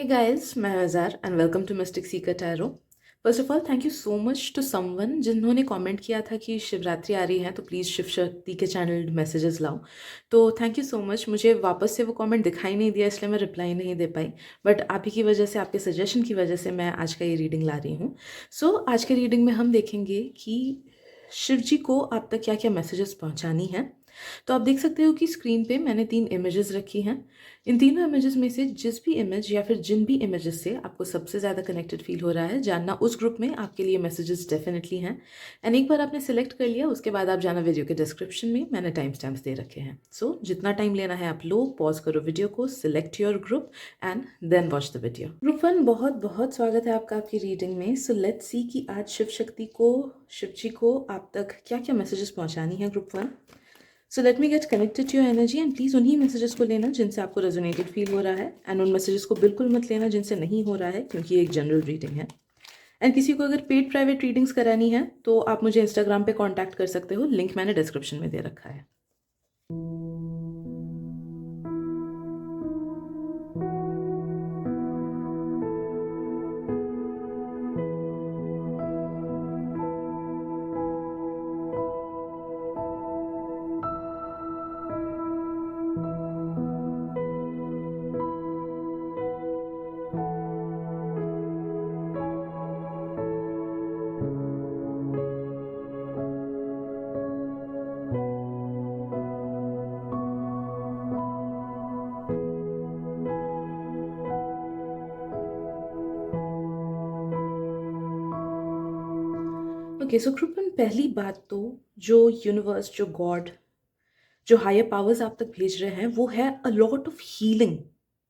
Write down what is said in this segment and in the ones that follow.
Hey guys, मैं Azhar and welcome to Mystic Seeker Tarot. First of all thank you so much to someone जिन्होंने comment किया था कि शिवरात्रि आ रही है तो प्लीज़ शिव शक्ति के चैनल मैसेजेस लाओ। तो थैंक यू सो मच। मुझे वापस से वो कमेंट दिखाई नहीं दिया इसलिए मैं रिप्लाई नहीं दे पाई, बट आप ही की वजह से, आपके सजेशन की वजह से मैं आज का ये रीडिंग ला रही हूँ। सो आज के रीडिंग में हम देखेंगे कि शिव जी को आप तक क्या क्या मैसेजेस पहुँचानी है। तो आप देख सकते हो कि स्क्रीन पे मैंने 3 इमेजेस रखी हैं। इन तीनों इमेजेस में से जिस भी इमेज या फिर जिन भी इमेजेस से आपको सबसे ज़्यादा कनेक्टेड फील हो रहा है, जानना उस ग्रुप में आपके लिए मैसेजेस डेफिनेटली हैं। एंड एक बार आपने सिलेक्ट कर लिया उसके बाद आप जाना वीडियो के डिस्क्रिप्शन में, मैंने टाइम स्टैम्प्स दे रखे हैं। सो जितना टाइम लेना है आप लो, पॉज करो वीडियो को, select your group and then watch the video. Group 1, बहुत बहुत स्वागत है आपका आपकी रीडिंग में। सो लेट्स सी कि आज शिव शक्ति को, शिव जी को आप तक क्या क्या मैसेजेस पहुंचानी है group 1। So let me get connected to your energy and please उन्हीं मैसेजेस को लेना जिनसे आपको रेजोनेटेड फील हो रहा है, एंड उन मैसेजेस को बिल्कुल मत लेना जिनसे नहीं हो रहा है, क्योंकि ये एक जनरल रीडिंग है। एंड किसी को अगर पेड प्राइवेट रीडिंग्स करानी है तो आप मुझे इंस्टाग्राम पे कांटेक्ट कर सकते हो, लिंक मैंने डिस्क्रिप्शन में दे रखा है। ओके, सो कृपन, पहली बात तो जो यूनिवर्स, जो गॉड, जो हायर पावर्स आप तक भेज रहे हैं वो है a lot of healing.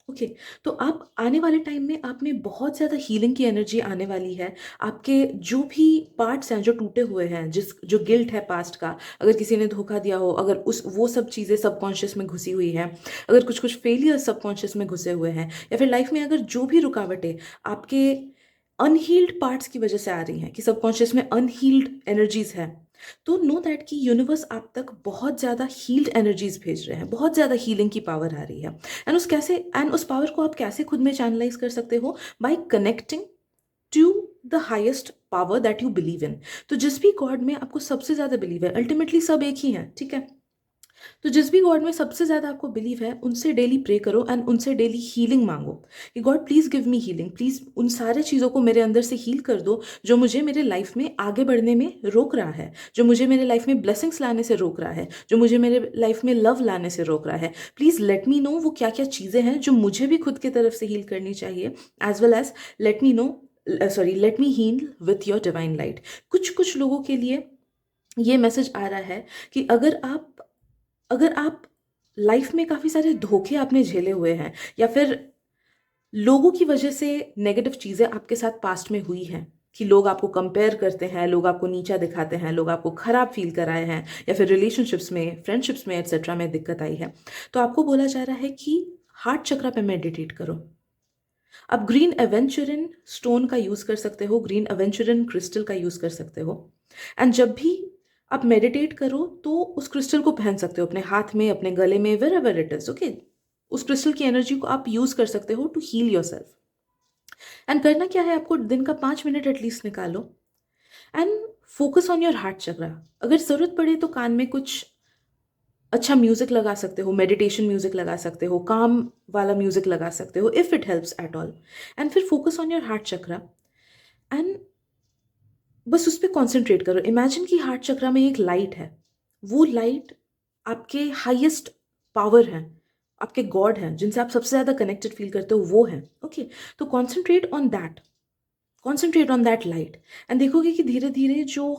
Okay, तो आप आने वाले टाइम में आप में बहुत ज़्यादा हीलिंग की एनर्जी आने वाली है। आपके जो भी पार्ट्स हैं जो टूटे हुए हैं, जिस जो गिल्ट है पास्ट का, अगर किसी ने धोखा दिया हो, अगर उस वो सब चीज़ें सबकॉन्शियस में घुसी हुई हैं, अगर कुछ कुछ फेलियर सबकॉन्शियस में घुसे हुए हैं, या फिर लाइफ में अगर जो भी रुकावटें आपके अनहील्ड पार्ट्स की वजह से आ रही हैं, कि सबकॉन्शियस में अनहील्ड एनर्जीज है, तो नो दैट कि यूनिवर्स आप तक बहुत ज़्यादा हील्ड एनर्जीज भेज रहे हैं, बहुत ज़्यादा हीलिंग की पावर आ रही है। एंड उस पावर को आप कैसे खुद में चैनलाइज कर सकते हो? By connecting to the highest power that you believe in. तो जिस भी गॉड में आपको सबसे ज़्यादा बिलीव है, अल्टीमेटली सब एक ही है, ठीक है? तो जिस भी गॉड में सबसे ज़्यादा आपको बिलीव है उनसे डेली प्रे करो एंड उनसे डेली हीलिंग मांगो कि God please give me healing, please उन सारे चीज़ों को मेरे अंदर से हील कर दो जो मुझे मेरे लाइफ में आगे बढ़ने में रोक रहा है, जो मुझे मेरे लाइफ में ब्लेसिंग्स लाने से रोक रहा है, जो मुझे मेरे लाइफ में लव लाने से रोक रहा है। प्लीज़ लेट मी नो वो क्या क्या चीज़ें हैं जो मुझे भी खुद की तरफ से हील करनी चाहिए, as well as let me know, sorry, let me heal with your divine light. कुछ कुछ लोगों के लिए ये मैसेज आ रहा है कि अगर आप लाइफ में काफ़ी सारे धोखे आपने झेले हुए हैं, या फिर लोगों की वजह से नेगेटिव चीज़ें आपके साथ पास्ट में हुई हैं, कि लोग आपको कंपेयर करते हैं, लोग आपको नीचा दिखाते हैं, लोग आपको खराब फील कराए हैं, या फिर रिलेशनशिप्स में, फ्रेंडशिप्स में, एक्सेट्रा में दिक्कत आई है, तो आपको बोला जा रहा है कि हार्ट चक्रा पे मेडिटेट करो। आप ग्रीन एवेंचुरिन स्टोन का यूज़ कर सकते हो, ग्रीन एवेंचुरिन क्रिस्टल का यूज़ कर सकते हो। एंड जब भी आप मेडिटेट करो तो उस क्रिस्टल को पहन सकते हो अपने हाथ में, अपने गले में, wherever it is, okay. उस क्रिस्टल की एनर्जी को आप यूज़ कर सकते हो to heal yourself. And करना क्या है, आपको दिन का 5 मिनट एटलीस्ट निकालो and focus on your heart chakra. अगर ज़रूरत पड़े तो कान में कुछ अच्छा म्यूजिक लगा सकते हो, मेडिटेशन म्यूजिक लगा सकते हो, काम वाला म्यूजिक लगा सकते हो, if it helps at all. And फिर focus on your heart chakra and बस उस पर कॉन्सेंट्रेट करो। इमेजिन कि हार्ट चक्रा में एक लाइट है, वो लाइट आपके हाईएस्ट पावर हैं, आपके गॉड हैं जिनसे आप सबसे ज़्यादा कनेक्टेड फील करते हो, वो हैं, ओके। तो concentrate on that light and देखोगे कि धीरे धीरे जो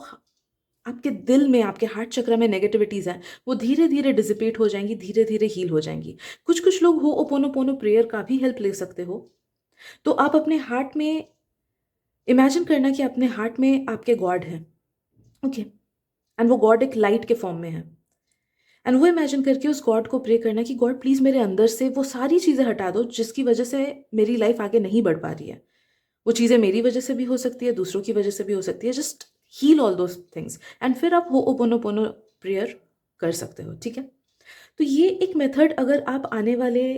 आपके दिल में, आपके हार्ट चक्र में नेगेटिविटीज़ हैं वो धीरे धीरे डिसिपेट हो जाएंगी, धीरे धीरे हील हो जाएंगी। कुछ कुछ लोग हो ओपोनोपोनो प्रेयर का भी हेल्प ले सकते हो। तो आप अपने हार्ट में इमेजिन करना कि अपने हार्ट में आपके गॉड हैं, ओके, एंड वो गॉड एक लाइट के फॉर्म में है। एंड वो इमेजिन करके उस गॉड को प्रे करना कि गॉड प्लीज़ मेरे अंदर से वो सारी चीज़ें हटा दो जिसकी वजह से मेरी लाइफ आगे नहीं बढ़ पा रही है। वो चीज़ें मेरी वजह से भी हो सकती है, दूसरों की वजह से भी हो सकती है, just heal all those things. And फिर आप हो ओपोनोपोनो प्रेयर कर सकते हो, ठीक है। तो ये एक मेथड अगर आप आने वाले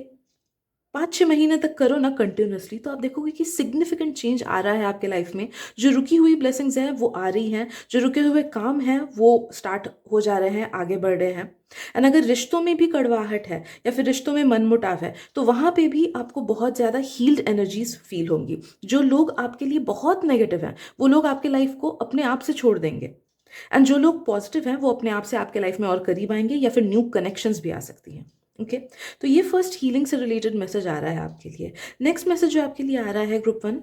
5-6 महीने तक करो ना कंटिन्यूअसली, तो आप देखोगे कि सिग्निफिकेंट चेंज आ रहा है आपके लाइफ में। जो रुकी हुई ब्लेसिंग्स हैं वो आ रही हैं, जो रुके हुए काम हैं वो स्टार्ट हो जा रहे हैं, आगे बढ़ रहे हैं। एंड अगर रिश्तों में भी कड़वाहट है या फिर रिश्तों में मनमुटाव है, तो वहाँ पे भी आपको बहुत ज़्यादा हील्ड एनर्जीज फील होंगी। जो लोग आपके लिए बहुत नेगेटिव हैं वो लोग आपके लाइफ को अपने आप से छोड़ देंगे, एंड जो लोग पॉजिटिव हैं वो अपने आप से आपके लाइफ में और करीब आएंगे, या फिर न्यू कनेक्शंस भी आ सकती हैं। ओके, तो ये फर्स्ट हीलिंग से रिलेटेड मैसेज आ रहा है आपके लिए। नेक्स्ट मैसेज जो आपके लिए आ रहा है ग्रुप 1,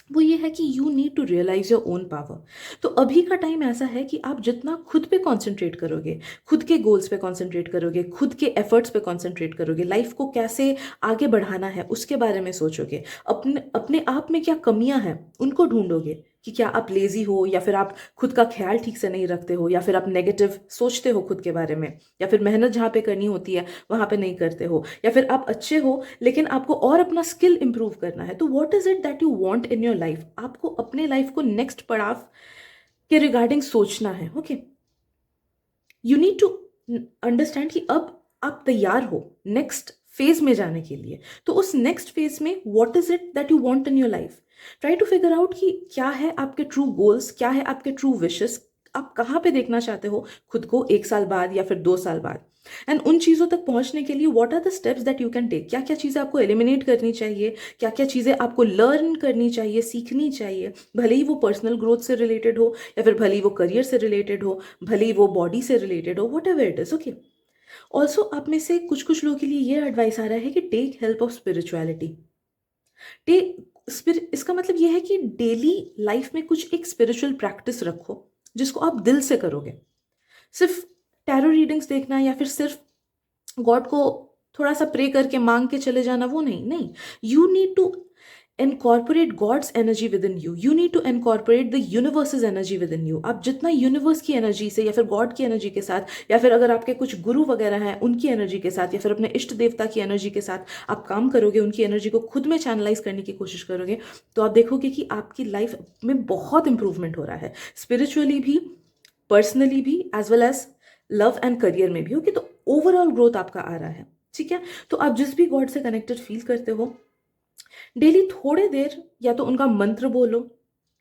वो ये है कि you need to realise your own power. तो अभी का टाइम ऐसा है कि आप जितना खुद पे कॉन्सेंट्रेट करोगे, खुद के गोल्स पे कॉन्सेंट्रेट करोगे, खुद के एफर्ट्स पे कॉन्सेंट्रेट करोगे, लाइफ को कैसे आगे बढ़ाना है उसके बारे में सोचोगे, अपने अपने आप में क्या कमियां हैं उनको ढूंढोगे, कि क्या आप लेजी हो, या फिर आप खुद का ख्याल ठीक से नहीं रखते हो, या फिर आप नेगेटिव सोचते हो खुद के बारे में, या फिर मेहनत जहाँ पे करनी होती है वहाँ पे नहीं करते हो, या फिर आप अच्छे हो लेकिन आपको और अपना स्किल इंप्रूव करना है। तो what is it that you want in your life? आपको अपने लाइफ को नेक्स्ट पड़ाव के रिगार्डिंग सोचना है। Okay, you need to understand कि अब आप तैयार हो नेक्स्ट फेज में जाने के लिए। तो उस नेक्स्ट फेज में what is it that you want in your life? Try to figure out कि क्या है आपके ट्रू गोल्स, क्या है आपके ट्रू विशेस, आप कहाँ पे देखना चाहते हो खुद को 1 साल बाद या फिर 2 साल बाद। एंड उन चीज़ों तक पहुंचने के लिए what are the steps that you can take, क्या क्या चीज़ें आपको एलिमिनेट करनी चाहिए, क्या क्या चीज़ें आपको लर्न करनी चाहिए, सीखनी चाहिए, भले ही वो पर्सनल ग्रोथ से रिलेटेड हो, या फिर भले ही वो करियर से रिलेटेड हो, भले ही वो बॉडी से रिलेटेड हो, what ever it is. Okay, also आप में से कुछ कुछ लोगों के लिए ये एडवाइस आ रहा है कि टेक हेल्प ऑफ स्पिरिचुअलिटी। इसका मतलब ये है कि डेली लाइफ में कुछ एक स्पिरिचुअल प्रैक्टिस रखो जिसको आप दिल से करोगे। सिर्फ टैरो रीडिंग्स देखना या फिर सिर्फ गॉड को थोड़ा सा प्रे करके मांग के चले जाना, वो नहीं, नहीं। You need to incorporate God's energy within you, you need to incorporate the universe's energy within you. आप जितना यूनिवर्स की एनर्जी से या फिर गॉड की एनर्जी के साथ, या फिर अगर आपके कुछ गुरु वगैरह हैं उनकी एनर्जी के साथ, या फिर अपने इष्ट देवता की एनर्जी के साथ आप काम करोगे, उनकी एनर्जी को खुद में चैनलाइज करने की कोशिश करोगे, तो आप देखोगे कि आपकी लाइफ में बहुत इंप्रूवमेंट हो रहा है, स्पिरिचुअली भी, पर्सनली भी, as well as love and career में भी। ओके, तो ओवरऑल ग्रोथ आपका आ रहा है। ठीक है, तो आप जिस भी गॉड से कनेक्टेड फील करते हो, डेली थोड़े देर या तो उनका मंत्र बोलो,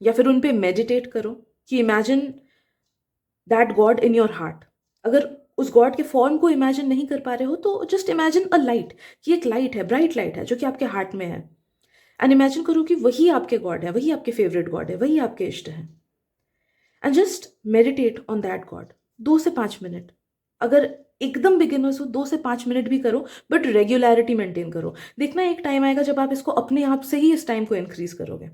या फिर उन पे मेडिटेट करो कि imagine that God in your heart. अगर उस गॉड के फॉर्म को इमेजिन नहीं कर पा रहे हो तो जस्ट इमेजिन अ लाइट, कि एक लाइट है, ब्राइट लाइट है जो कि आपके हार्ट में है, एंड इमेजिन करो कि वही आपके गॉड है, वही आपके फेवरेट गॉड है, वही आपके इष्ट है, and just meditate on that God 2 से 5 मिनट। अगर एकदम बिगिनर्स हो 2 से 5 मिनट भी करो, बट रेगुलरिटी मेंटेन करो। देखना एक टाइम आएगा जब आप इसको अपने आप से ही इस टाइम को इंक्रीज करोगे।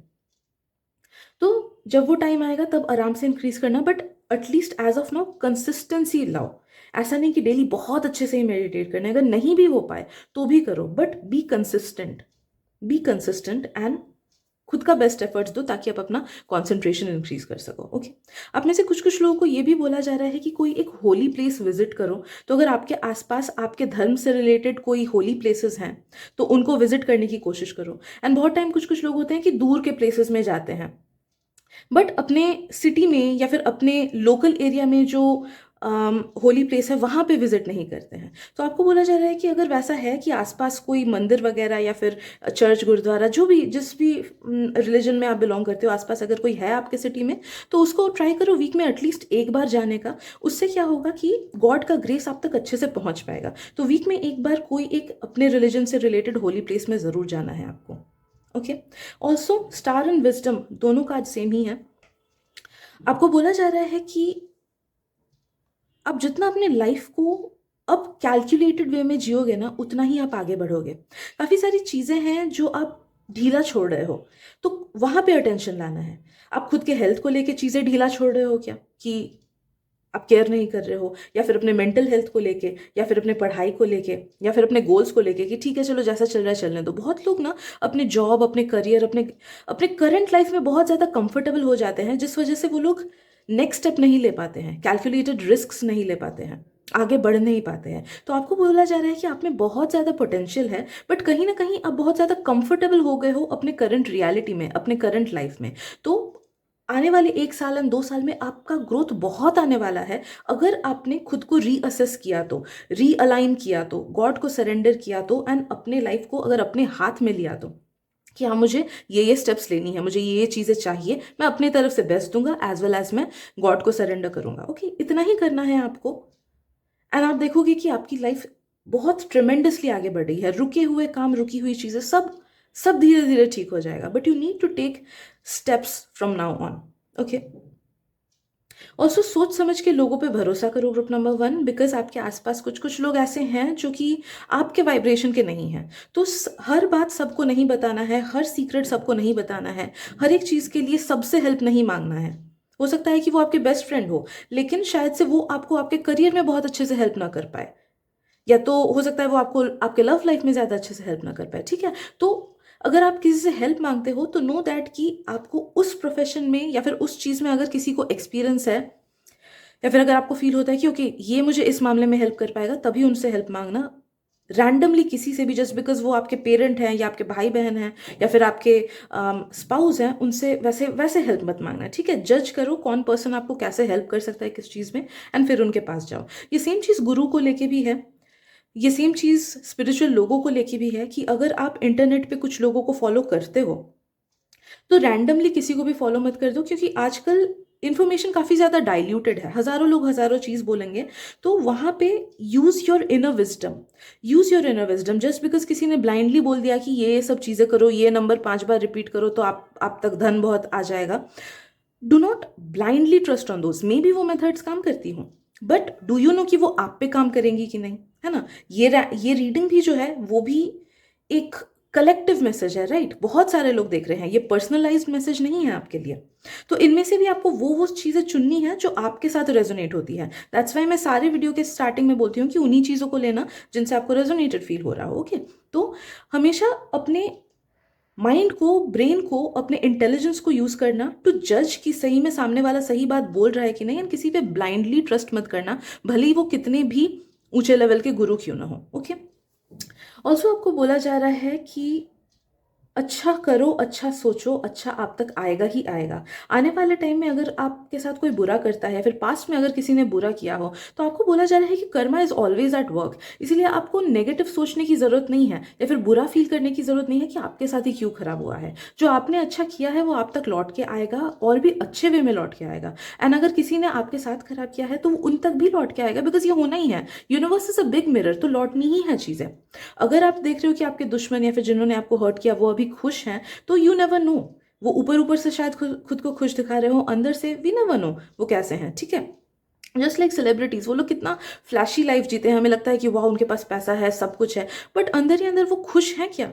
तो जब वो टाइम आएगा तब आराम से इंक्रीज करना, but at least as of now consistency लाओ। ऐसा नहीं कि डेली बहुत अच्छे से ही मेडिटेट करना है, अगर नहीं भी हो पाए तो भी करो, but be consistent, be consistent and खुद का बेस्ट एफर्ट्स दो ताकि आप अपना कॉन्सेंट्रेशन इंक्रीज कर सको। ओके, आप में से कुछ कुछ लोगों को ये भी बोला जा रहा है कि कोई एक होली प्लेस विजिट करो। तो अगर आपके आसपास आपके धर्म से रिलेटेड कोई होली प्लेसेस हैं तो उनको विजिट करने की कोशिश करो। एंड बहुत टाइम कुछ कुछ लोग होते हैं कि दूर के प्लेसेस में जाते हैं, बट अपने सिटी में या फिर अपने लोकल एरिया में जो होली प्लेस है वहाँ पे विजिट नहीं करते हैं। तो आपको बोला जा रहा है कि अगर वैसा है कि आसपास कोई मंदिर वगैरह या फिर चर्च, गुरुद्वारा, जो भी जिस भी रिलीजन में आप बिलोंग करते हो, आसपास अगर कोई है आपके सिटी में, तो उसको ट्राई करो वीक में एटलीस्ट एक बार जाने का। उससे क्या होगा कि गॉड का ग्रेस आप तक अच्छे से पहुंच पाएगा। तो वीक में एक बार कोई एक अपने रिलीजन से रिलेटेड होली प्लेस में ज़रूर जाना है आपको। Okay, also star and wisdom दोनों का आज सेम ही है। आपको बोला जा रहा है कि आप जितना अपने लाइफ को अब कैलकुलेटेड वे में जियोगे ना, उतना ही आप आगे बढ़ोगे। काफ़ी सारी चीज़ें हैं जो आप ढीला छोड़ रहे हो, तो वहाँ पे अटेंशन लाना है। आप खुद के हेल्थ को लेके चीज़ें ढीला छोड़ रहे हो क्या, कि आप केयर नहीं कर रहे हो, या फिर अपने मेंटल हेल्थ को लेके, या फिर अपने पढ़ाई को लेके, या फिर अपने गोल्स को लेके कि ठीक है चलो जैसा चल रहा है चलने दो। बहुत लोग ना अपने जॉब, अपने करियर, अपने अपने करंट लाइफ में बहुत ज़्यादा कंफर्टेबल हो जाते हैं, जिस वजह से वो लोग नेक्स्ट स्टेप नहीं ले पाते हैं, कैलकुलेटेड रिस्क्स नहीं ले पाते हैं, आगे बढ़ नहीं पाते हैं। तो आपको बोला जा रहा है कि आप में बहुत ज़्यादा पोटेंशियल है, बट कहीं ना कहीं आप बहुत ज़्यादा कंफर्टेबल हो गए हो अपने करंट रियलिटी में, अपने करंट लाइफ में। तो आने वाले 1 साल एंड 2 साल में आपका ग्रोथ बहुत आने वाला है, अगर आपने खुद को रीअसेस किया तो, रीअलाइन किया तो, गॉड को सरेंडर किया तो, एंड अपने लाइफ को अगर अपने हाथ में लिया तो, कि हाँ मुझे ये स्टेप्स लेनी है, मुझे ये चीज़ें चाहिए, मैं अपनी तरफ से बेस्ट दूंगा एज वेल एज मैं गॉड को सरेंडर करूंगा। ओके, इतना ही करना है आपको, एंड आप देखोगे कि आपकी लाइफ बहुत ट्रिमेंडसली आगे बढ़ रही है। रुके हुए काम, रुकी हुई चीज़ें, सब सब धीरे धीरे ठीक हो जाएगा, but you need to take steps from now on. Okay, also सोच समझ के लोगों पे भरोसा करो, ग्रुप नंबर 1, बिकॉज आपके आसपास कुछ कुछ लोग ऐसे हैं जो कि आपके वाइब्रेशन के नहीं हैं। तो हर बात सबको नहीं बताना है, हर सीक्रेट सबको नहीं बताना है, हर एक चीज़ के लिए सबसे हेल्प नहीं मांगना है। हो सकता है कि वो आपके बेस्ट फ्रेंड हो, लेकिन शायद से वो आपको आपके करियर में बहुत अच्छे से हेल्प ना कर पाए, या तो हो सकता है वो आपको आपके लव लाइफ में ज़्यादा अच्छे से हेल्प ना कर पाए। ठीक है, तो अगर आप किसी से हेल्प मांगते हो तो नो दैट कि आपको उस प्रोफेशन में या फिर उस चीज़ में अगर किसी को एक्सपीरियंस है, या फिर अगर आपको फील होता है कि ओके ये मुझे इस मामले में हेल्प कर पाएगा, तभी उनसे हेल्प मांगना। रैंडमली किसी से भी जस्ट बिकॉज वो आपके पेरेंट हैं या आपके भाई बहन हैं या फिर आपके स्पाउस हैं, उनसे वैसे वैसे हेल्प मत मांगना। ठीक है, जज करो कौन पर्सन आपको कैसे हेल्प कर सकता है किस चीज़ में, एंड फिर उनके पास जाओ। ये सेम चीज़ गुरु को लेके भी है, ये सेम चीज़ स्पिरिचुअल लोगों को लेके भी है, कि अगर आप इंटरनेट पे कुछ लोगों को फॉलो करते हो तो रैंडमली किसी को भी फॉलो मत कर दो, क्योंकि आजकल इन्फॉर्मेशन काफ़ी ज़्यादा डाइल्यूटेड है, हज़ारों लोग हज़ारों चीज़ बोलेंगे। तो वहाँ पे use your inner wisdom, use your inner wisdom. Just because किसी ने ब्लाइंडली बोल दिया कि ये सब चीज़ें करो, ये नंबर 5 बार रिपीट करो तो आप तक धन बहुत आ जाएगा, do not blindly trust on those. May be वो मेथड्स काम करती हूँ, बट डू यू नो कि वो आप पे काम करेंगी कि नहीं, है ना। ये रीडिंग भी जो है वो भी एक कलेक्टिव मैसेज है, राइट। बहुत सारे लोग देख रहे हैं, ये पर्सनलाइज्ड मैसेज नहीं है आपके लिए। तो इनमें से भी आपको वो चीज़ें चुननी है जो आपके साथ रेजोनेट होती है। दैट्स वाई मैं सारे वीडियो के स्टार्टिंग में बोलती हूँ कि उन्हीं चीज़ों को लेना जिनसे आपको रेजोनेटेड फील हो रहा हो। ओके, तो हमेशा अपने माइंड को, ब्रेन को, अपने इंटेलिजेंस को यूज करना टू जज कि सही में सामने वाला सही बात बोल रहा है कि नहीं, एंड किसी पे ब्लाइंडली ट्रस्ट मत करना, भले ही वो कितने भी ऊंचे लेवल के गुरु क्यों ना हो। ओके, ऑल्सो आपको बोला जा रहा है कि अच्छा करो, अच्छा सोचो, अच्छा आप तक आएगा ही आएगा। आने वाले टाइम में अगर आपके साथ कोई बुरा करता है, फिर पास्ट में अगर किसी ने बुरा किया हो, तो आपको बोला जा रहा है कि Karma is always at work. इसलिए आपको नेगेटिव सोचने की जरूरत नहीं है, या फिर बुरा फील करने की जरूरत नहीं है कि आपके साथ ही क्यों खराब हुआ है। जो आपने अच्छा किया है वो आप तक लौट के आएगा, और भी अच्छे वे में लौट के आएगा। एंड अगर किसी ने आपके साथ खराब किया है तो वो उन तक भी लौट के आएगा, बिकॉज ये होना ही है। Universe is a big mirror, तो लौटनी ही है चीजें। अगर आप देख रहे हो कि आपके दुश्मन या फिर जिन्होंने आपको हर्ट किया वो अभी खुश हैं, तो यू नेवर नो, वो ऊपर ऊपर से शायद खुद को खुश दिखा रहे हो, अंदर से वी नेवर नो वो कैसे हैं। ठीक है, जस्ट लाइक सेलिब्रिटीज, वो लोग कितना फ्लैशी लाइफ जीते हैं, हमें लगता है कि वाह उनके पास पैसा है, सब कुछ है, बट अंदर ही अंदर वो खुश हैं क्या।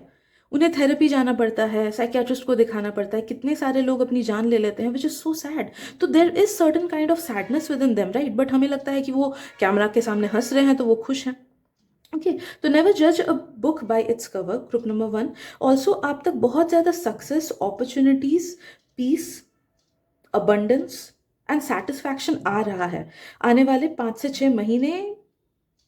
उन्हें थेरेपी जाना पड़ता है, साइकियाट्रिस्ट को दिखाना पड़ता है, कितने सारे लोग अपनी जान ले लेते हैं, विच इज सो सैड। तो there is certain kind of sadness within them, right, but हमें लगता है कि वो कैमरा के सामने हंस रहे हैं तो वो खुश हैं। ओके, तो नेवर जज a book by its cover, group number 1। Also आप तक बहुत ज़्यादा success, opportunities, peace, abundance and satisfaction आ रहा है आने वाले 5 से 6 महीने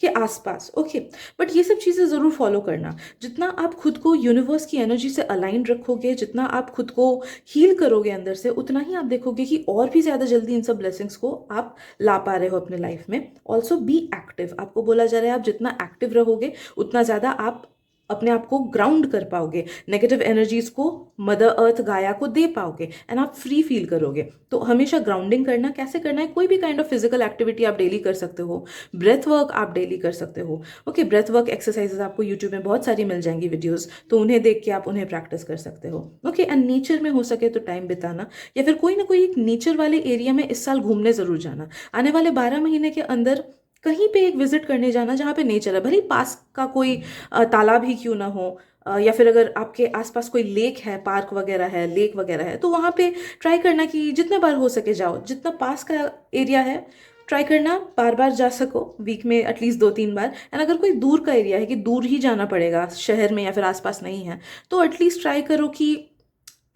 के आसपास। ओके, बट ये सब चीज़ें ज़रूर फॉलो करना। जितना आप खुद को यूनिवर्स की एनर्जी से अलाइन रखोगे, जितना आप खुद को हील करोगे अंदर से, उतना ही आप देखोगे कि और भी ज़्यादा जल्दी इन सब ब्लेसिंग्स को आप ला पा रहे हो अपने लाइफ में। ऑल्सो बी एक्टिव, आपको बोला जा रहा है आप जितना एक्टिव रहोगे उतना ज़्यादा आप अपने आप को ग्राउंड कर पाओगे, नेगेटिव एनर्जीज को मदर अर्थ गाया को दे पाओगे, एंड आप फ्री फील करोगे। तो हमेशा ग्राउंडिंग करना, कैसे करना है, कोई भी काइंड ऑफ फिजिकल एक्टिविटी आप डेली कर सकते हो, ब्रेथ वर्क आप डेली कर सकते हो। ओके, ब्रेथ वर्क एक्सरसाइजेस आपको यूट्यूब में बहुत सारी मिल जाएंगी वीडियोस, तो उन्हें देख के आप उन्हें प्रैक्टिस कर सकते हो। ओके, एंड नेचर में हो सके तो टाइम बिताना, या फिर कोई ना कोई एक नेचर वाले एरिया में इस साल घूमने जरूर जाना। आने वाले 12 महीने के अंदर कहीं पे एक विजिट करने जाना जहाँ पे नेचर है, भले ही पास का कोई तालाब ही क्यों ना हो, या फिर अगर आपके आसपास कोई लेक है, पार्क वगैरह है, लेक वगैरह है, तो वहाँ पे ट्राई करना कि जितने बार हो सके जाओ, जितना पास का एरिया है ट्राई करना बार बार जा सको, वीक में एटलीस्ट 2-3 बार। एंड अगर कोई दूर का एरिया है कि दूर ही जाना पड़ेगा, शहर में या फिर आसपास नहीं है, तो एटलीस्ट ट्राई करो कि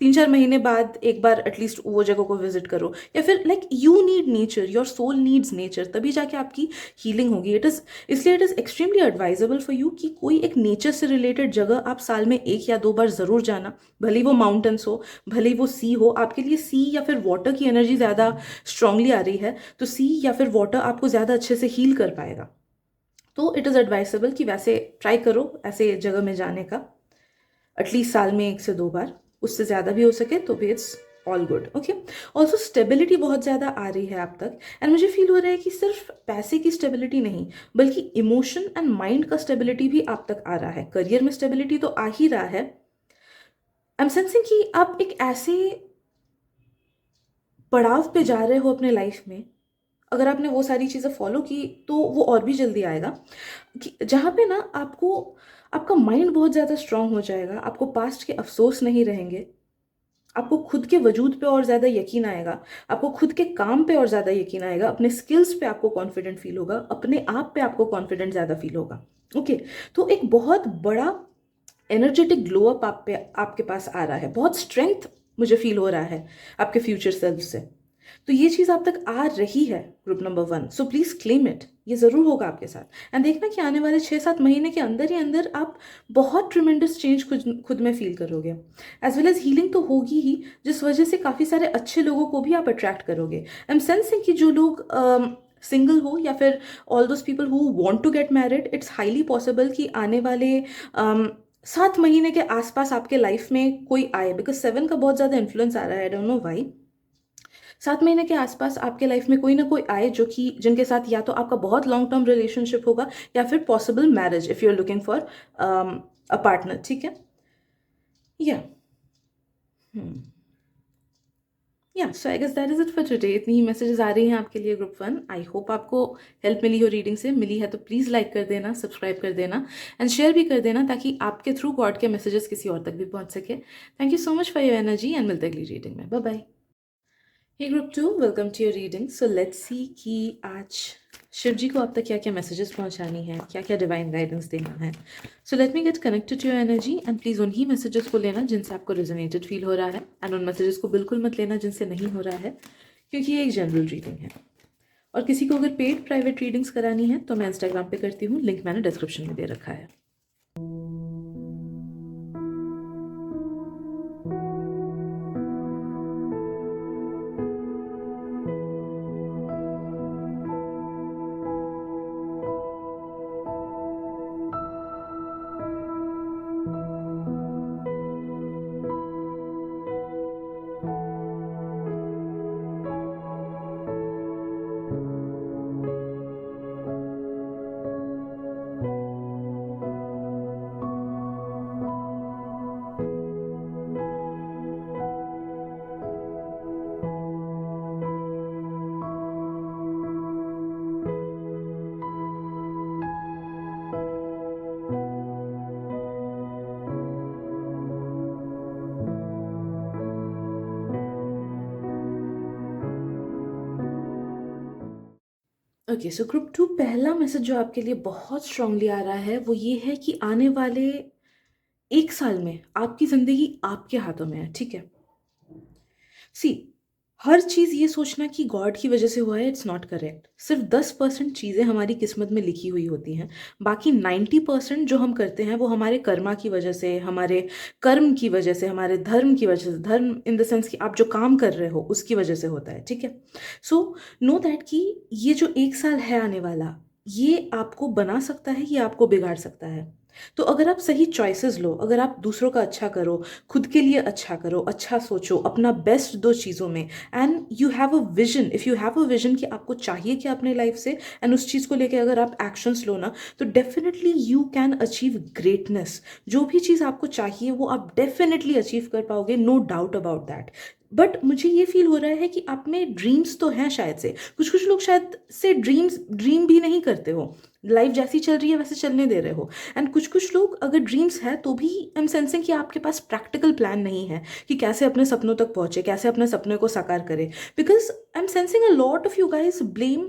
3-4 महीने बाद एक बार एटलीस्ट वो जगह को विजिट करो, या फिर like you need nature, your soul needs nature, तभी जाके आपकी हीलिंग होगी। इसलिए it is extremely advisable for you कि कोई एक नेचर से रिलेटेड जगह आप साल में 1 या 2 बार ज़रूर जाना। भले ही वो माउंटेन्स हो, भले ही वो सी हो, आपके लिए सी या फिर वाटर की एनर्जी ज़्यादा स्ट्रांगली आ रही है, तो सी या फिर वाटर आपको ज़्यादा अच्छे से हील कर पाएगा। तो इट इज़ एडवाइसेबल कि वैसे ट्राई करो ऐसे जगह में जाने का, एटलीस्ट साल में 1 से 2 बार, उससे ज़्यादा भी हो सके तो भी it's all good. Okay, also stability बहुत ज़्यादा आ रही है आप तक, एंड मुझे फील हो रहा है कि सिर्फ पैसे की स्टेबिलिटी नहीं, बल्कि इमोशन एंड माइंड का स्टेबिलिटी भी आप तक आ रहा है। करियर में स्टेबिलिटी तो आ ही रहा है, आई एम सेंसिंग कि आप एक ऐसे पड़ाव पे जा रहे हो अपने लाइफ में, अगर आपने वो सारी चीज़ें फॉलो की तो वो और भी जल्दी आएगा, कि जहाँ पे ना आपको आपका माइंड बहुत ज़्यादा स्ट्रांग हो जाएगा, आपको पास्ट के अफसोस नहीं रहेंगे, आपको खुद के वजूद पे और ज़्यादा यकीन आएगा, आपको खुद के काम पे और ज़्यादा यकीन आएगा, अपने स्किल्स पे आपको कॉन्फिडेंट फील होगा, अपने आप पे आपको कॉन्फिडेंट ज़्यादा फील होगा। ओके, तो एक बहुत बड़ा एनर्जेटिक ग्लो अप आप पे आपके पास आ रहा है, बहुत स्ट्रेंथ मुझे फील हो रहा है आपके फ्यूचर सेल्फ से। तो ये चीज़ आप तक आ रही है group number 1, so please claim it, ये ज़रूर होगा आपके साथ। एंड देखना कि आने वाले 6-7 महीने के अंदर ही अंदर आप बहुत ट्रिमेंडस चेंज खुद में फील करोगे, एज वेल एज हीलिंग तो होगी ही, जिस वजह से काफ़ी सारे अच्छे लोगों को भी आप अट्रैक्ट करोगे। आई एम सेंसिंग कि जो लोग सिंगल हो या फिर all those people who want to get married, it's highly possible कि आने वाले 7 महीने के आसपास आपके लाइफ में कोई आए, बिकॉज 7 का बहुत ज़्यादा इन्फ्लुएंस आ रहा है, आई डोंट नो वाई। 7 महीने के आसपास आपके लाइफ में कोई ना कोई आए जो कि जिनके साथ या तो आपका बहुत लॉन्ग टर्म रिलेशनशिप होगा, या फिर possible marriage if you are looking for a partner. ठीक है, या या so I guess that is it for today. इतनी ही मैसेजेस आ रही हैं आपके लिए ग्रुप 1। आई होप आपको हेल्प मिली हो रीडिंग से। मिली है तो प्लीज़ लाइक कर देना, सब्सक्राइब कर देना एंड शेयर भी कर देना, ताकि आपके थ्रू गॉड के मैसेजेस किसी और तक भी पहुंच सके। Thank you so much for your energy and मिलते अगली रीडिंग में। Bye bye. Hey group 2, welcome to your reading. So let's see कि आज शिव जी को आप तक क्या क्या मैसेजेस पहुंचानी है, क्या क्या डिवाइन गाइडेंस देना है। So let me get connected to your energy and please उन्हीं मैसेजेस को लेना जिनसे आपको रेजोनेटेड फील हो रहा है, एंड उन मैसेजेस को बिल्कुल मत लेना जिनसे नहीं हो रहा है, क्योंकि ये एक जनरल रीडिंग है। और किसी को अगर पेड प्राइवेट रीडिंग्स करानी है तो मैं इंस्टाग्राम पे करती हूँ, लिंक मैंने डिस्क्रिप्शन में दे रखा है। ओके, सो ग्रुप 2, पहला मैसेज जो आपके लिए बहुत स्ट्रांगली आ रहा है वो ये है कि आने वाले 1 साल में आपकी ज़िंदगी आपके हाथों में है। ठीक है, सी, हर चीज़ ये सोचना कि गॉड की वजह से हुआ है, इट्स नॉट करेक्ट। सिर्फ 10% चीज़ें हमारी किस्मत में लिखी हुई होती हैं, बाकी 90% जो हम करते हैं वो हमारे कर्मा की वजह से, हमारे कर्म की वजह से, हमारे धर्म की वजह से, धर्म इन द सेंस कि आप जो काम कर रहे हो उसकी वजह से होता है। ठीक है, सो नो दैट कि ये जो 1 साल है आने वाला, ये आपको बना सकता है, ये आपको बिगाड़ सकता है। तो अगर आप सही चॉइसेस लो, अगर आप दूसरों का अच्छा करो, खुद के लिए अच्छा करो, अच्छा सोचो, अपना बेस्ट दो चीज़ों में, and you have a vision, if you have a vision कि आपको चाहिए क्या अपने लाइफ से, एंड उस चीज़ को लेके अगर आप एक्शंस लो ना, तो definitely you can achieve greatness. जो भी चीज़ आपको चाहिए वो आप डेफिनेटली अचीव कर पाओगे, no doubt about that. But मुझे ये फील हो रहा है कि आप में ड्रीम्स तो हैं शायद से, कुछ कुछ लोग शायद से ड्रीम भी नहीं करते हो, लाइफ जैसी चल रही है वैसे चलने दे रहे हो, एंड कुछ कुछ लोग अगर ड्रीम्स है तो भी आई एम सेंसिंग कि आपके पास प्रैक्टिकल प्लान नहीं है कि कैसे अपने सपनों तक पहुंचे, कैसे अपने सपनों को साकार करे। Because I am sensing a lot of you guys blame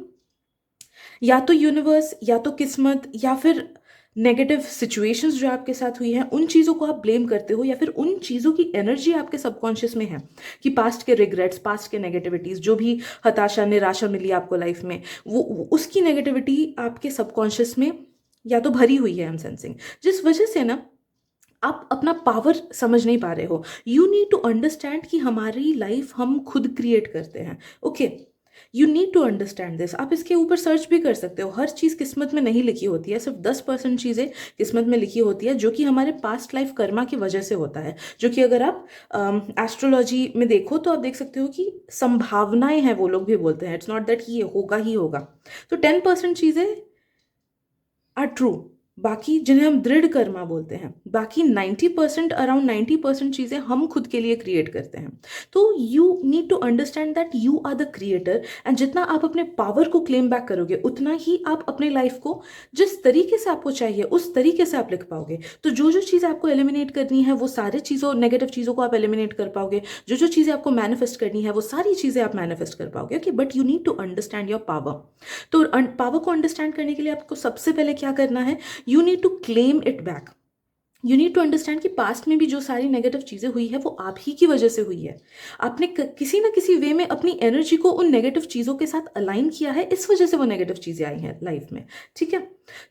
या तो यूनिवर्स, या तो किस्मत, या फिर नेगेटिव सिचुएशंस जो आपके साथ हुई हैं उन चीज़ों को आप ब्लेम करते हो, या फिर उन चीज़ों की एनर्जी आपके सबकॉन्शियस में है कि पास्ट के रिग्रेट्स, पास्ट के नेगेटिविटीज़, जो भी हताशा निराशा मिली आपको लाइफ में, उसकी नेगेटिविटी आपके सबकॉन्शियस में या तो भरी हुई है, आई एम सेंसिंग, जिस वजह से ना आप अपना पावर समझ नहीं पा रहे हो। यू नीड टू अंडरस्टैंड कि हमारी लाइफ हम खुद क्रिएट करते हैं। Okay, you need to understand this. आप इसके ऊपर सर्च भी कर सकते हो। हर चीज़ किस्मत में नहीं लिखी होती है, सिर्फ 10% चीज़ें किस्मत में लिखी होती है, जो कि हमारे पास्ट लाइफ कर्मा की वजह से होता है। जो कि अगर आप एस्ट्रोलॉजी में देखो तो आप देख सकते हो कि संभावनाएं हैं, वो लोग भी बोलते हैं, इट्स नॉट दैट कि ये होगा ही होगा। तो 10% चीज़ें आर ट्रू, बाकी जिन्हें हम दृढ़ कर्मा बोलते हैं, बाकी 90%, अराउंड 90% चीज़ें हम खुद के लिए क्रिएट करते हैं। तो you need to understand that you are the creator, and जितना आप अपने पावर को क्लेम बैक करोगे उतना ही आप अपने लाइफ को जिस तरीके से आपको चाहिए उस तरीके से आप लिख पाओगे। तो जो जो चीज़ें आपको एलिमिनेट करनी है वो सारे चीज़ों, नेगेटिव चीज़ों को आप एलिमिनेट कर पाओगे। जो जो चीज़ें आपको मैनिफेस्ट करनी है वो सारी चीज़ें आप मैनिफेस्ट कर पाओगे। Okay, but you need to understand your power. तो पावर को अंडरस्टैंड करने के लिए आपको सबसे पहले क्या करना है, you need to claim it back. You need to understand कि पास्ट में भी जो सारी नेगेटिव चीज़ें हुई है वो आप ही की वजह से हुई है। आपने किसी ना किसी वे में अपनी एनर्जी को उन नेगेटिव चीज़ों के साथ अलाइन किया है, इस वजह से वो नेगेटिव चीज़ें आई हैं लाइफ में। ठीक है,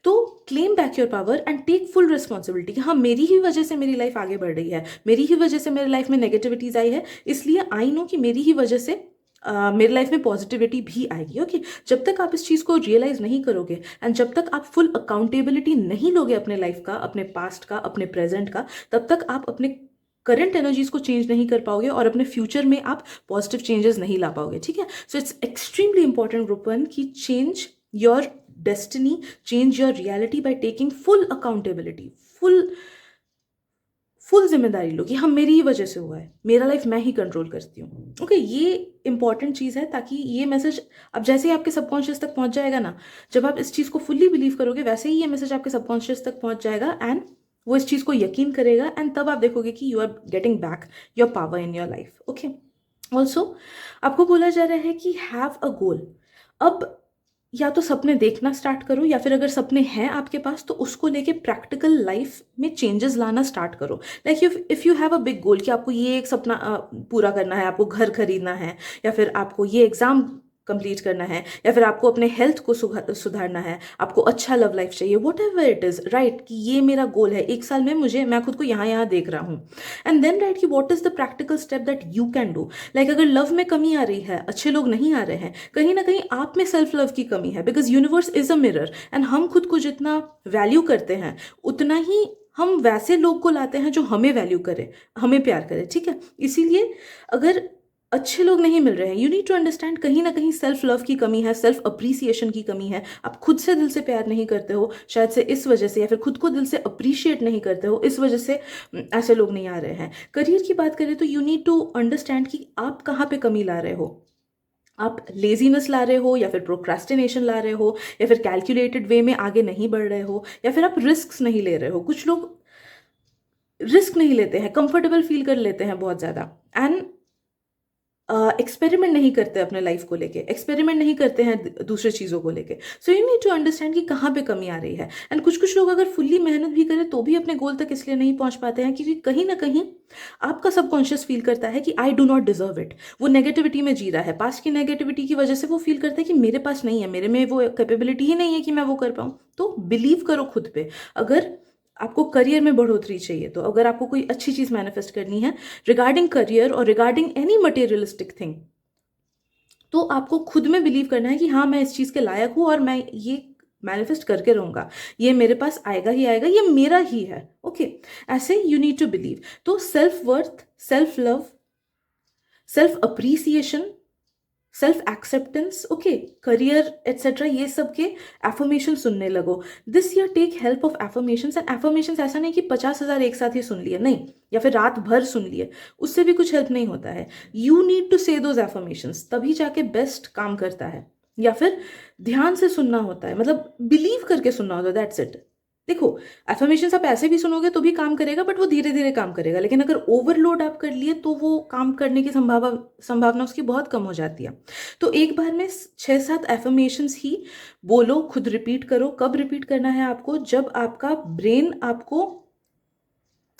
तो claim back your power and take full responsibility कि हाँ, मेरी ही वजह से मेरी लाइफ आगे बढ़ रही है, मेरी ही वजह से मेरी लाइफ में नेगेटिविटीज आई है, इसलिए आई नो कि मेरी ही वजह से मेरी लाइफ में पॉजिटिविटी भी आएगी। ओके, जब तक आप इस चीज़ को रियलाइज नहीं करोगे एंड जब तक आप फुल अकाउंटेबिलिटी नहीं लोगे अपने लाइफ का, अपने पास्ट का, अपने प्रेजेंट का, तब तक आप अपने करंट एनर्जीज को चेंज नहीं कर पाओगे और अपने फ्यूचर में आप पॉजिटिव चेंजेस नहीं ला पाओगे। ठीक है, so it's extremely important group one कि change your destiny, change your reality by taking full accountability, full जिम्मेदारी लो कि हाँ, मेरी ही वजह से हुआ है, मेरा लाइफ मैं ही कंट्रोल करती हूँ। ओके, ये इंपॉर्टेंट चीज़ है, ताकि ये मैसेज अब जैसे ही आपके सबकॉन्शियस तक पहुंच जाएगा ना, जब आप इस चीज़ को फुल्ली बिलीव करोगे वैसे ही ये मैसेज आपके सबकॉन्शियस तक पहुंच जाएगा एंड वो इस चीज़ को यकीन करेगा, एंड तब आप देखोगे कि you are getting back your power in your life. Okay, also आपको बोला जा रहा है कि हैव अ गोल। अब या तो सपने देखना स्टार्ट करो, या फिर अगर सपने हैं आपके पास तो उसको लेके प्रैक्टिकल लाइफ में चेंजेस लाना स्टार्ट करो। Like if you have a big goal कि आपको ये एक सपना पूरा करना है, आपको घर खरीदना है, या फिर आपको ये एग्जाम कंप्लीट करना है, या फिर आपको अपने हेल्थ को सुधारना है, आपको अच्छा लव लाइफ चाहिए, what ever it is, right, कि ये मेरा गोल है, एक साल में मैं खुद को यहाँ यहाँ देख रहा हूँ। एंड देन राइट कि what is the practical step that you can do. Like अगर लव में कमी आ रही है, अच्छे लोग नहीं आ रहे हैं, कहीं ना कहीं आप में सेल्फ लव की कमी है, because universe is a mirror, and हम खुद को जितना वैल्यू करते हैं उतना ही हम वैसे लोग को लाते हैं जो हमें वैल्यू करे, हमें प्यार करे। ठीक है, इसीलिए अगर अच्छे लोग नहीं मिल रहे हैं, यू नीड टू अंडरस्टैंड कहीं ना कहीं सेल्फ लव की कमी है, सेल्फ अप्रिसिएशन की कमी है। आप खुद से दिल से प्यार नहीं करते हो शायद से इस वजह से, या फिर खुद को दिल से अप्रिशिएट नहीं करते हो इस वजह से ऐसे लोग नहीं आ रहे हैं। करियर की बात करें तो यू नीड टू अंडरस्टैंड कि आप कहाँ पे कमी ला रहे हो। आप लेजीनेस ला रहे हो, या फिर प्रोक्रेस्टिनेशन ला रहे हो, या फिर कैलकुलेटेड वे में आगे नहीं बढ़ रहे हो, या फिर आप रिस्क नहीं ले रहे हो। कुछ लोग रिस्क नहीं लेते हैं, कंफर्टेबल फील कर लेते हैं बहुत ज़्यादा, एंड एक्सपेरिमेंट नहीं करते अपने लाइफ को लेके, एक्सपेरिमेंट नहीं करते हैं दूसरे चीज़ों को लेके। So you need to understand कि कहाँ पे कमी आ रही है। एंड कुछ कुछ लोग अगर फुल्ली मेहनत भी करें तो भी अपने गोल तक इसलिए नहीं पहुंच पाते हैं क्योंकि कहीं ना कहीं आपका सबकॉन्शियस फील करता है कि I do not deserve it. वो नेगेटिविटी में जी रहा है, पास्ट की नेगेटिविटी की वजह से वो फील करता है कि मेरे पास नहीं है, मेरे में वो कैपेबिलिटी ही नहीं है कि मैं वो कर पाऊँ। तो बिलीव करो खुद पे। अगर आपको करियर में बढ़ोतरी चाहिए, तो अगर आपको कोई अच्छी चीज़ मैनिफेस्ट करनी है रिगार्डिंग करियर और रिगार्डिंग एनी मटेरियलिस्टिक थिंग, तो आपको खुद में बिलीव करना है कि हाँ, मैं इस चीज़ के लायक हूँ और मैं ये मैनिफेस्ट करके रहूँगा, ये मेरे पास आएगा ही आएगा, ये मेरा ही है। ओके, ऐसे यू नीड टू बिलीव। तो self worth, self love, self appreciation, self acceptance, okay, career etcetera, ये सब के एफर्मेशन सुनने लगो। This year take help of affirmations. And affirmations ऐसा नहीं कि 50,000 एक साथ ही सुन लिए, नहीं, या फिर रात भर सुन लिए, उससे भी कुछ हेल्प नहीं होता है। यू नीड टू से दोज एफर्मेशंस, तभी जाके बेस्ट काम करता है। या फिर ध्यान से सुनना होता है, मतलब बिलीव करके सुनना होता है, दैट्स इट। देखो, एफर्मेशंस आप ऐसे भी सुनोगे तो भी काम करेगा, बट वो धीरे धीरे काम करेगा, लेकिन अगर ओवरलोड आप कर लिए तो वो काम करने की संभावना उसकी बहुत कम हो जाती है। तो एक बार में 6-7 एफर्मेशंस ही बोलो, खुद रिपीट करो। कब रिपीट करना है आपको? जब आपका ब्रेन आपको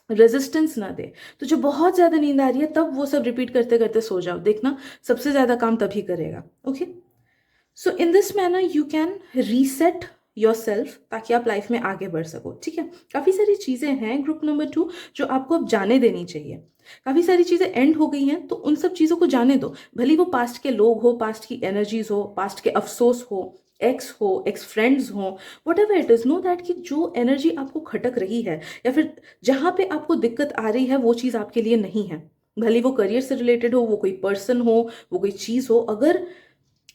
रेजिस्टेंस ना दे। तो जब बहुत ज़्यादा नींद आ रही है तब वो सब रिपीट करते करते सो जाओ, देखना सबसे ज़्यादा काम तभी करेगा। Okay, so in this manner you can reset your self, ताकि आप लाइफ में आगे बढ़ सको। ठीक है, काफ़ी सारी चीज़ें हैं ग्रुप नंबर 2 जो आपको अब जाने देनी चाहिए। काफ़ी सारी चीज़ें एंड हो गई हैं, तो उन सब चीज़ों को जाने दो। भले वो पास्ट के लोग हो, पास्ट की एनर्जीज हो, पास्ट के अफसोस हो, एक्स हो, एक्स फ्रेंड्स हो, what ever it is, know that कि जो एनर्जी आपको खटक रही है या फिर जहाँ पे आपको दिक्कत आ रही है वो चीज़ आपके लिए नहीं है। भले वो करियर से रिलेटेड हो, वो कोई पर्सन हो, वो कोई चीज़ हो। अगर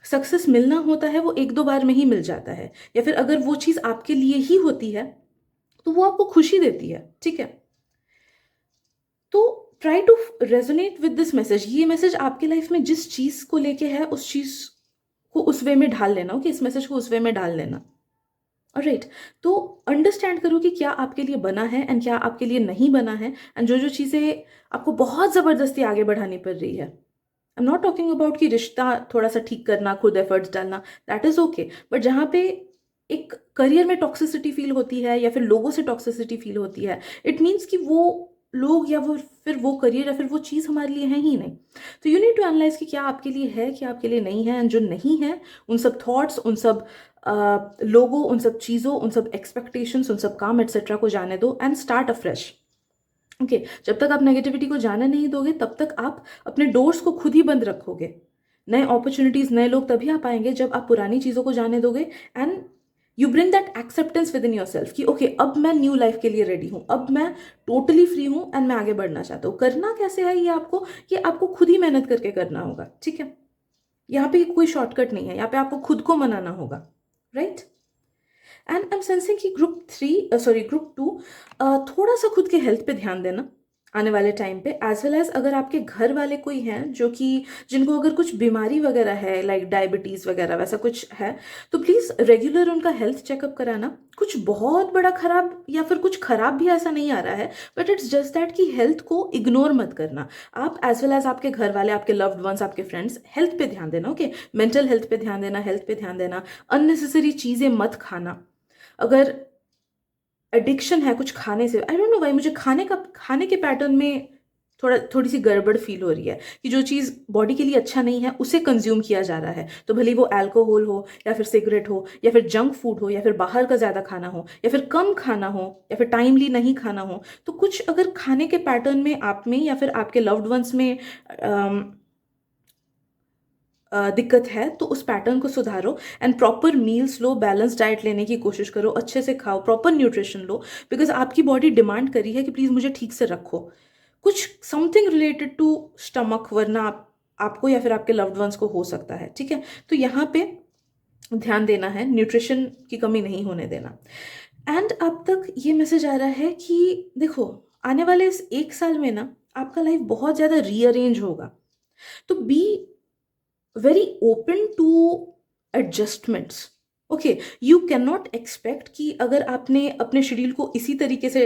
सक्सेस मिलना होता है वो एक दो बार में ही मिल जाता है, या फिर अगर वो चीज़ आपके लिए ही होती है तो वो आपको खुशी देती है। ठीक है, तो try to resonate with this message. ये मैसेज आपके लाइफ में जिस चीज़ को लेके है उस चीज़ को उस वे में ढाल लेना। ओके, इस मैसेज को उस वे में डाल लेना। ऑलराइट, तो अंडरस्टैंड करो कि क्या आपके लिए बना है एंड क्या आपके लिए नहीं बना है, एंड जो जो चीज़ें आपको बहुत ज़बरदस्ती आगे बढ़ानी पड़ रही है। आई एम नॉट टॉकिंग अबाउट कि रिश्ता थोड़ा सा ठीक करना, खुद एफर्ट्स डालना, दैट इज ओके, बट जहाँ पे एक करियर में टॉक्सिसिटी फील होती है या फिर लोगों से टॉक्सिसिटी फील होती है, इट मीन्स कि वो लोग या वो फिर वो करियर या फिर वो चीज़ हमारे लिए है ही नहीं। तो यू नीड टू एनालाइज कि क्या आपके लिए है, क्या आपके लिए नहीं है, एंड जो नहीं है उन सब थॉट्स, उन सब लोगों, उन सब चीज़ों, उन सब एक्सपेक्टेशंस, उन सब काम एट्सेट्रा को जाने दो एंड स्टार्ट अफ्रेश। ओके, जब तक आप नेगेटिविटी को जाने नहीं दोगे तब तक आप अपने डोर्स को खुद ही बंद रखोगे। नए अपॉर्चुनिटीज, नए लोग तभी आ पाएंगे जब आप पुरानी चीज़ों को जाने दोगे, and you bring that acceptance with in your self कि ओके, अब मैं न्यू लाइफ के लिए रेडी हूँ, अब मैं टोटली फ्री हूँ एंड मैं आगे बढ़ना चाहता हूँ। करना कैसे है ये आपको खुद ही मेहनत करके करना होगा। ठीक है, यहाँ पे कोई शॉर्टकट नहीं है, यहाँ पे आपको खुद को मनाना होगा। Right, and I am sensing कि ग्रुप 2 थोड़ा सा खुद के हेल्थ पे ध्यान देना आने वाले टाइम पे, एज वेल एज अगर आपके घर वाले कोई हैं जो कि जिनको अगर कुछ बीमारी वगैरह है, लाइक डायबिटीज़ वगैरह वैसा कुछ है, तो प्लीज़ रेगुलर उनका हेल्थ चेकअप कराना। कुछ बहुत बड़ा खराब या फिर कुछ खराब भी ऐसा नहीं आ रहा है, बट इट्स जस्ट दैट कि हेल्थ को इग्नोर मत करना। आप एज वेल एज आपके घर वाले, आपके लव्ड वंस, आपके फ्रेंड्स, हेल्थ पे ध्यान देना। ओके, मेंटल हेल्थ पे ध्यान देना, हेल्थ पे ध्यान देना। अननेसेसरी चीज़ें मत खाना। अगर एडिक्शन है कुछ खाने से, आई डोंट नो भाई, मुझे खाने के पैटर्न में थोड़ी सी गड़बड़ फील हो रही है कि जो चीज़ बॉडी के लिए अच्छा नहीं है उसे कंज्यूम किया जा रहा है। तो भले वो अल्कोहल हो या फिर सिगरेट हो या फिर जंक फूड हो या फिर बाहर का ज़्यादा खाना हो या फिर कम खाना हो या फिर टाइमली नहीं खाना हो, तो कुछ अगर खाने के पैटर्न में आप में या फिर आपके लव्ड वंस में दिक्कत है तो उस पैटर्न को सुधारो and proper meals low, balance diet लेने की कोशिश करो, अच्छे से खाओ, प्रॉपर न्यूट्रिशन लो, बिकॉज आपकी बॉडी डिमांड कर रही है कि प्लीज़ मुझे ठीक से रखो। कुछ समथिंग रिलेटेड टू स्टमक, वरना आपको या फिर आपके लव्ड वंस को हो सकता है। ठीक है, तो यहाँ पे ध्यान देना है, न्यूट्रिशन की कमी नहीं होने देना। एंड अब तक ये मैसेज आ रहा है कि देखो, आने वाले इस 1 साल में ना आपका लाइफ बहुत ज़्यादा रीअरेंज होगा, तो be very open to adjustments. Okay, you can not expect कि अगर आपने अपने शेड्यूल को इसी तरीके से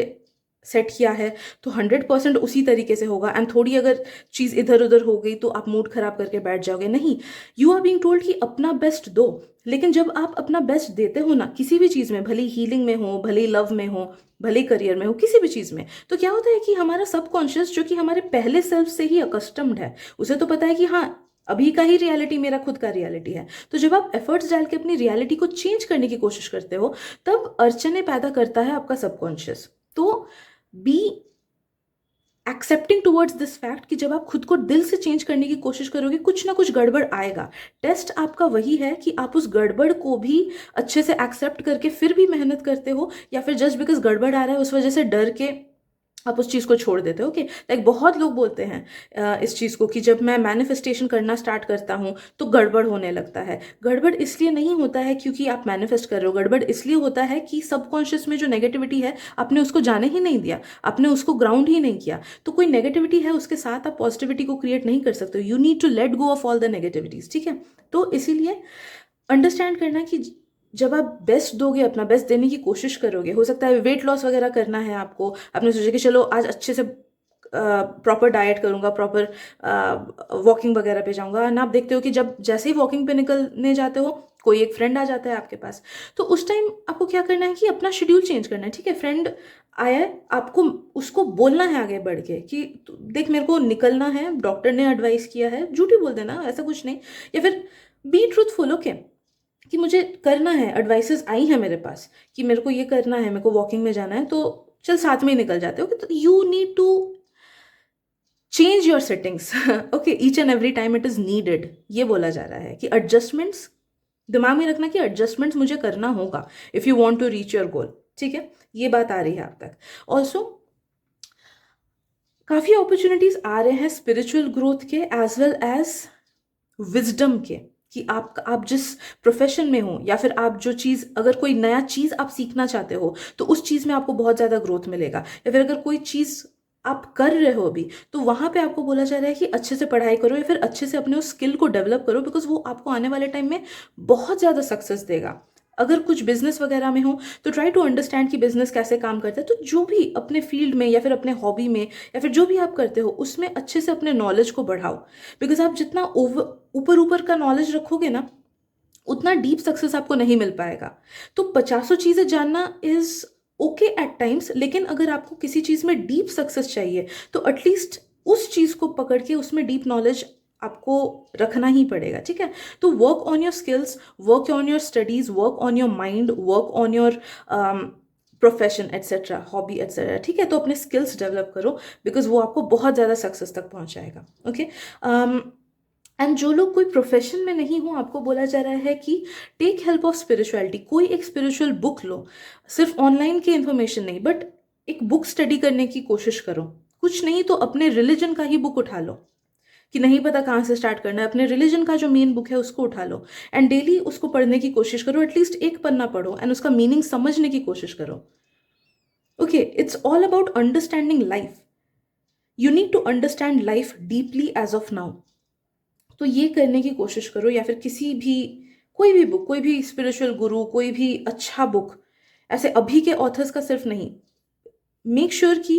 सेट किया है तो 100% उसी तरीके से होगा, एंड थोड़ी अगर चीज़ इधर उधर हो गई तो आप मूड खराब करके बैठ जाओगे। नहीं, यू आर बीइंग टोल्ड कि अपना बेस्ट दो। लेकिन जब आप अपना बेस्ट देते हो ना किसी भी चीज़ में, भले हीलिंग में हो, भले लव में हो, भले करियर में हो, किसी भी चीज़ में, तो क्या होता है कि हमारा सबकॉन्शियस जो कि हमारे पहले सेल्फ से ही अकस्टम्ड है, उसे तो पता है कि हाँ, अभी का ही रियलिटी मेरा खुद का रियलिटी है। तो जब आप एफर्ट्स डाल के अपनी रियलिटी को चेंज करने की कोशिश करते हो तब अड़चने पैदा करता है आपका सबकॉन्शियस। तो be accepting towards this fact कि जब आप खुद को दिल से चेंज करने की कोशिश करोगे कुछ ना कुछ गड़बड़ आएगा। टेस्ट आपका वही है कि आप उस गड़बड़ को भी अच्छे से एक्सेप्ट करके फिर भी मेहनत करते हो, या फिर जस्ट बिकॉज गड़बड़ आ रहा है उस वजह से डर के आप उस चीज़ को छोड़ देते हो। ओके, लाइक बहुत लोग बोलते हैं इस चीज़ को कि जब मैं मैनिफेस्टेशन करना स्टार्ट करता हूँ तो गड़बड़ होने लगता है। गड़बड़ इसलिए नहीं होता है क्योंकि आप मैनिफेस्ट कर रहे हो, गड़बड़ इसलिए होता है कि सबकॉन्शियस में जो नेगेटिविटी है आपने उसको जाने ही नहीं दिया, आपने उसको ग्राउंड ही नहीं किया। तो कोई नेगेटिविटी है उसके साथ आप पॉजिटिविटी को क्रिएट नहीं कर सकते, you need to let go of all the negativities. ठीक है, तो इसीलिए अंडरस्टैंड करना कि जब आप बेस्ट दोगे, अपना बेस्ट देने की कोशिश करोगे, हो सकता है वेट लॉस वगैरह करना है आपको, आपने सोचा कि चलो आज अच्छे से प्रॉपर डाइट करूंगा, प्रॉपर वॉकिंग वगैरह पे जाऊंगा, एंड आप देखते हो कि जब जैसे ही वॉकिंग पे निकलने जाते हो कोई एक फ्रेंड आ जाता है आपके पास, तो उस टाइम आपको क्या करना है कि अपना शेड्यूल चेंज करना है। ठीक है, फ्रेंड आया है, आपको उसको बोलना है आगे बढ़ के कि देख मेरे को निकलना है, डॉक्टर ने एडवाइस किया है, झूठी बोल देना, ऐसा कुछ नहीं, या फिर बी ट्रूथफुल, ओके, कि मुझे करना है, एडवाइसेस आई है मेरे पास कि मेरे को ये करना है, मेरे को वॉकिंग में जाना है, तो चल साथ में ही निकल जाते हो। तो you need to change your settings, okay, each and every time it is needed. ये बोला जा रहा है कि एडजस्टमेंट्स दिमाग में रखना कि एडजस्टमेंट्स मुझे करना होगा if you want to reach your goal. ठीक है, ये बात आ रही है आप तक। ऑल्सो काफी अपॉर्चुनिटीज आ रहे हैं स्पिरिचुअल ग्रोथ के एज वेल एज विजडम के, कि आप जिस प्रोफेशन में हो, या फिर आप जो चीज़, अगर कोई नया चीज़ आप सीखना चाहते हो तो उस चीज़ में आपको बहुत ज़्यादा ग्रोथ मिलेगा, या फिर अगर कोई चीज़ आप कर रहे हो अभी, तो वहाँ पे आपको बोला जा रहा है कि अच्छे से पढ़ाई करो, या फिर अच्छे से अपने उस स्किल को डेवलप करो, बिकॉज वो आपको आने वाले टाइम में बहुत ज़्यादा सक्सेस देगा। अगर कुछ बिजनेस वगैरह में हो तो ट्राई टू अंडरस्टैंड कि बिजनेस कैसे काम करता है। तो जो भी अपने फील्ड में या फिर अपने हॉबी में या फिर जो भी आप करते हो उसमें अच्छे से अपने नॉलेज को बढ़ाओ, बिकॉज आप जितना ऊपर ऊपर का नॉलेज रखोगे ना, उतना डीप सक्सेस आपको नहीं मिल पाएगा। तो पचासों चीजें जानना इज ओके एट टाइम्स, लेकिन अगर आपको किसी चीज में डीप सक्सेस चाहिए तो एटलीस्ट उस चीज को पकड़ के उसमें डीप नॉलेज आपको रखना ही पड़ेगा। ठीक है, तो work on your skills, work on your studies, work on your mind, work on your profession etcetera, hobby etcetera. ठीक है, तो अपने स्किल्स डेवलप करो, बिकॉज वो आपको बहुत ज़्यादा सक्सेस तक पहुंचाएगा। ओके, एंड जो लोग कोई प्रोफेशन में नहीं हो, आपको बोला जा रहा है कि टेक हेल्प ऑफ स्पिरिचुअलिटी, कोई एक स्पिरिचुअल बुक लो, सिर्फ ऑनलाइन की इन्फॉर्मेशन नहीं, बट एक बुक स्टडी करने की कोशिश करो। कुछ नहीं तो अपने रिलीजन का ही बुक उठा लो, कि नहीं पता कहाँ से स्टार्ट करना है, अपने रिलीजन का जो मेन बुक है उसको उठा लो, एंड डेली उसको पढ़ने की कोशिश करो, एटलीस्ट एक पन्ना पढ़ो एंड उसका मीनिंग समझने की कोशिश करो। Okay, it's all about understanding life, you need to understand life deeply as of now. तो ये करने की कोशिश करो, या फिर किसी भी, कोई भी बुक, कोई भी स्पिरिचुअल गुरु, कोई भी अच्छा बुक, ऐसे अभी के ऑथर्स का सिर्फ नहीं, मेक श्योर कि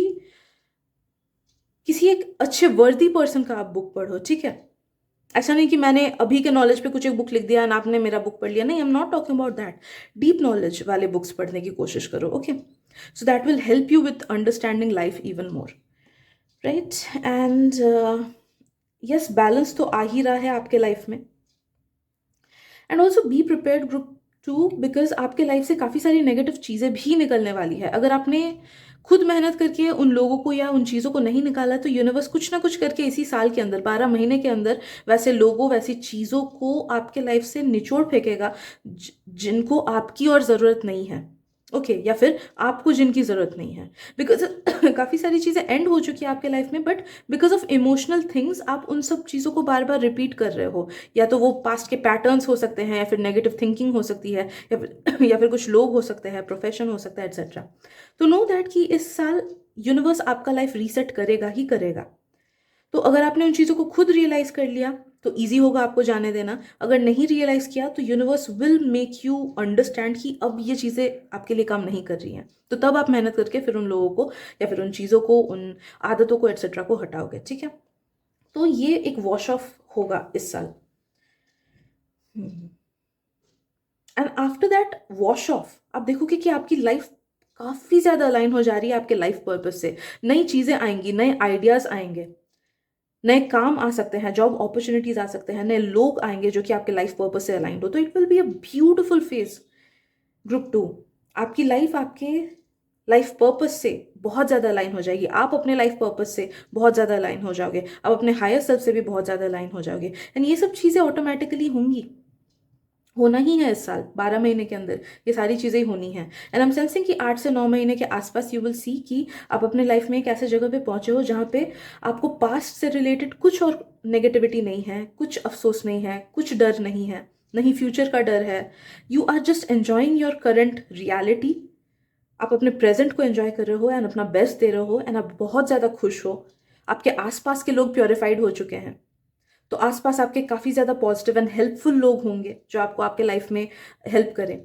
किसी एक अच्छे वर्दी पर्सन का आप बुक पढ़ो। ठीक है, ऐसा नहीं कि मैंने अभी के नॉलेज पे कुछ एक बुक लिख दिया और आपने मेरा बुक पढ़ लिया, नहीं, I am not talking about that. Deep knowledge वाले बुक्स पढ़ने की कोशिश करो। Okay, so that will help you with understanding life even more, right. And yes, balance तो आ ही रहा है आपके लाइफ में, and also be prepared group two, because आपके लाइफ से काफ़ी सारी नेगेटिव चीज़ें भी निकलने वाली है। अगर आपने खुद मेहनत करके उन लोगों को या उन चीज़ों को नहीं निकाला, तो यूनिवर्स कुछ ना कुछ करके इसी साल के अंदर, 12 महीने के अंदर, वैसे लोगों, वैसी चीज़ों को आपके लाइफ से निचोड़ फेंकेगा जिनको आपकी और ज़रूरत नहीं है। ओके, या फिर आपको जिनकी ज़रूरत नहीं है, बिकॉज काफ़ी सारी चीज़ें एंड हो चुकी है आपके लाइफ में, but because of emotional things आप उन सब चीज़ों को बार बार रिपीट कर रहे हो। या तो वो पास्ट के पैटर्न्स हो सकते हैं, या फिर नेगेटिव थिंकिंग हो सकती है, या फिर कुछ लोग हो सकते हैं, प्रोफेशन हो सकता है, एट्सेट्रा। तो नो दैट कि इस साल यूनिवर्स आपका लाइफ रीसेट करेगा ही करेगा। तो अगर आपने उन चीज़ों को खुद रियलाइज कर लिया तो ईजी होगा आपको जाने देना। अगर नहीं रियलाइज किया तो universe will make you understand कि अब ये चीज़ें आपके लिए काम नहीं कर रही हैं, तो तब आप मेहनत करके फिर उन लोगों को या फिर उन चीज़ों को, उन आदतों को, एट्सेट्रा को हटाओगे। ठीक है, तो ये एक वॉश ऑफ होगा इस साल। And after that wash off आप देखोगे कि आपकी लाइफ काफ़ी ज़्यादा अलाइन हो जा रही है आपके लाइफ पर्पस से। नई चीज़ें आएंगी, नए आइडियाज़ आएंगे, नए काम आ सकते हैं, जॉब अपॉर्चुनिटीज आ सकते हैं, नए लोग आएंगे जो कि आपके लाइफ पर्पस से अलाइंड हो। तो it will be a beautiful phase. Group two, आपकी लाइफ आपके लाइफ पर्पस से बहुत ज़्यादा अलाइन हो जाएगी, आप अपने लाइफ पर्पस से बहुत ज़्यादा अलाइन हो जाओगे, आप अपने हायर सेल्फ से भी बहुत ज़्यादा अलाइन हो जाओगे, एंड ये सब चीज़ें ऑटोमेटिकली होंगी, होना ही है इस साल। 12 महीने के अंदर ये सारी चीज़ें होनी हैं, एंड आई एम सेंसिंग कि 8 से 9 महीने के आसपास यू विल सी कि आप अपने लाइफ में एक ऐसे जगह पे पहुंचे हो जहाँ पे आपको पास्ट से रिलेटेड कुछ और नेगेटिविटी नहीं है, कुछ अफसोस नहीं है, कुछ डर नहीं है, नहीं फ्यूचर का डर है। You are just enjoying your current reality, आप अपने प्रेजेंट को एंजॉय कर रहे हो एंड अपना बेस्ट दे रहे हो, एंड आप बहुत ज़्यादा खुश हो। आपके आसपास के लोग प्योरीफाइड हो चुके हैं, तो आसपास आपके काफ़ी ज़्यादा पॉजिटिव एंड हेल्पफुल लोग होंगे जो आपको आपके लाइफ में हेल्प करें।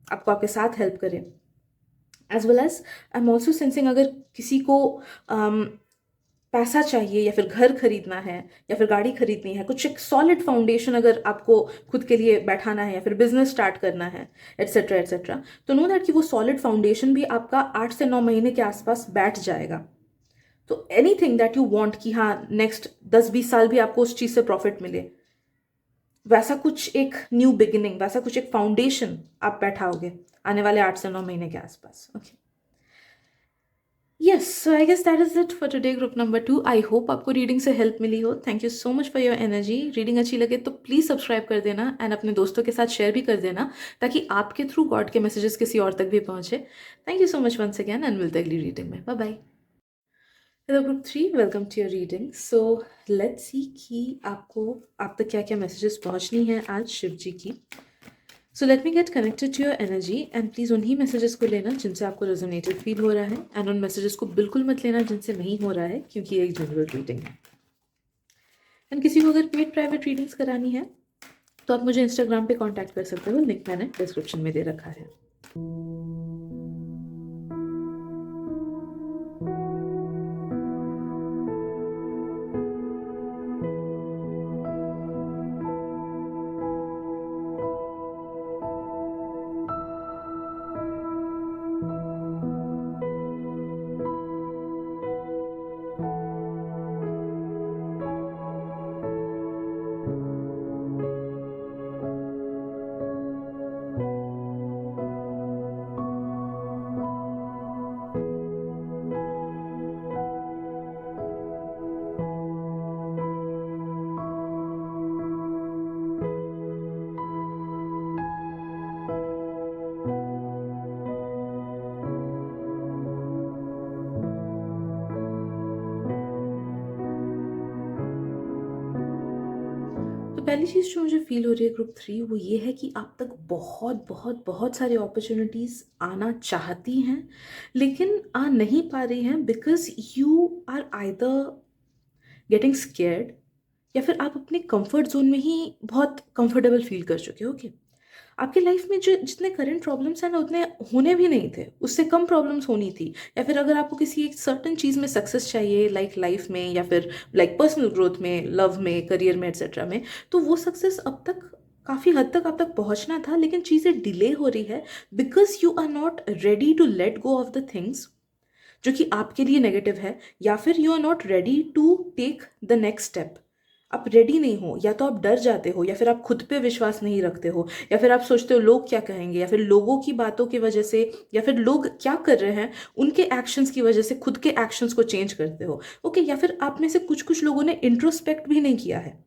आपको आपके साथ हेल्प करे। As well as I am also sensing अगर किसी को पैसा चाहिए या फिर घर खरीदना है या फिर गाड़ी खरीदनी है, कुछ एक सॉलिड फाउंडेशन अगर आपको खुद के लिए बैठाना है या फिर बिजनेस स्टार्ट करना है एट्सेट्रा एट्सेट्रा, तो नो दैट कि वो सॉलिड फाउंडेशन भी आपका 8 से 9 महीने के आसपास बैठ जाएगा। तो एनीथिंग दैट यू वांट कि हाँ नेक्स्ट 10-20 साल भी आपको उस चीज़ से प्रॉफिट मिले, वैसा कुछ एक न्यू बिगिनिंग, वैसा कुछ एक फाउंडेशन आप बैठाओगे आने वाले 8 से 9 महीने के आसपास। Okay, yes, so I guess that is it for today group number 2। I hope आपको रीडिंग से हेल्प मिली हो। Thank you so much for your energy. Reading अच्छी लगे तो प्लीज़ सब्सक्राइब कर देना एंड अपने दोस्तों के साथ शेयर भी कर देना, ताकि आपके थ्रू गॉड के मैसेजेस किसी और तक भी पहुंचे। Thank you so much once again and मिलते अगली रीडिंग में। Bye bye. Hello group 3, welcome to your reading. So let's see कि आपको आप तक क्या क्या मैसेजेस पहुंचनी है आज शिव जी की। So let me get connected to your energy and please उन्हीं मैसेजेस को लेना जिनसे आपको रेजोनेटेड फील हो रहा है, एंड उन मैसेजेस को बिल्कुल मत लेना जिनसे नहीं हो रहा है, क्योंकि ये एक जनरल रीडिंग है। एंड किसी को अगर पेड प्राइवेट रीडिंग्स करानी है तो आप मुझे इंस्टाग्राम पे कांटेक्ट कर सकते हो, लिंक मैंने डिस्क्रिप्शन में दे रखा है। तो पहली चीज़ जो मुझे फील हो रही है ग्रुप 3, वो ये है कि आप तक बहुत बहुत बहुत सारी अपॉर्चुनिटीज़ आना चाहती हैं, लेकिन आ नहीं पा रही हैं because you are either getting scared, या फिर आप अपने कंफर्ट जोन में ही बहुत कंफर्टेबल फील कर चुके हो। ओके, आपकी लाइफ में जो जितने करंट प्रॉब्लम्स हैं ना, उतने होने भी नहीं थे, उससे कम प्रॉब्लम्स होनी थी। या फिर अगर आपको किसी एक सर्टन चीज़ में सक्सेस चाहिए, लाइक लाइफ में या फिर लाइक पर्सनल ग्रोथ में, लव में, करियर में एट्सेट्रा में, तो वो सक्सेस अब तक काफ़ी हद तक आप तक पहुंचना था, लेकिन चीज़ें डिले हो रही है because you are not ready to let go of the things जो कि आपके लिए नेगेटिव है, या फिर you are not ready to take the next step. आप रेडी नहीं हो, या तो आप डर जाते हो, या फिर आप खुद पे विश्वास नहीं रखते हो, या फिर आप सोचते हो लोग क्या कहेंगे, या फिर लोगों की बातों की वजह से, या फिर लोग क्या कर रहे हैं उनके एक्शंस की वजह से खुद के एक्शंस को चेंज करते हो। ओके, या फिर आप में से कुछ कुछ लोगों ने इंट्रोस्पेक्ट भी नहीं किया है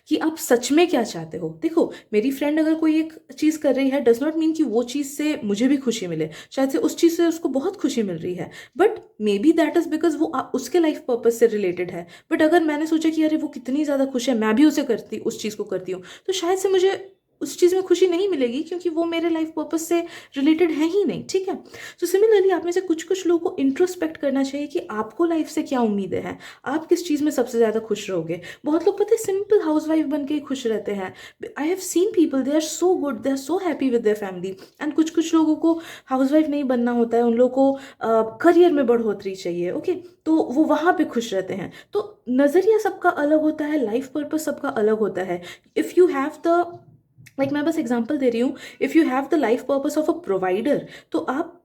कि आप सच में क्या चाहते हो। देखो, मेरी फ्रेंड अगर कोई एक चीज़ कर रही है, डज नॉट मीन कि वो चीज़ से मुझे भी खुशी मिले। शायद से उस चीज़ से उसको बहुत खुशी मिल रही है, but may be that is because वो उसके लाइफ पर्पज से रिलेटेड है। बट अगर मैंने सोचा कि अरे वो कितनी ज़्यादा खुश है, मैं भी उसे करती उस चीज़ को करती हूँ, तो शायद से मुझे उस चीज़ में खुशी नहीं मिलेगी, क्योंकि वो मेरे लाइफ पर्पज से रिलेटेड है ही नहीं। ठीक है, तो सिमिलरली आप में से कुछ कुछ लोगों को इंट्रोस्पेक्ट करना चाहिए कि आपको लाइफ से क्या उम्मीदें हैं, आप किस चीज़ में सबसे ज़्यादा खुश रहोगे। बहुत लोग पता है सिंपल हाउसवाइफ बन के ही खुश रहते हैं। I have seen people, they are so good, they are so happy with their family. And कुछ कुछ लोगों को हाउसवाइफ नहीं बनना होता है, उन लोगों को करियर में बढ़ोतरी चाहिए। ओके, तो वो वहाँ पे खुश रहते हैं। तो नज़रिया सबका अलग होता है, लाइफ पर्पज सबका अलग होता है। If you have the like मैं बस एग्जांपल दे रही हूँ, if you have the life purpose of a provider, तो आप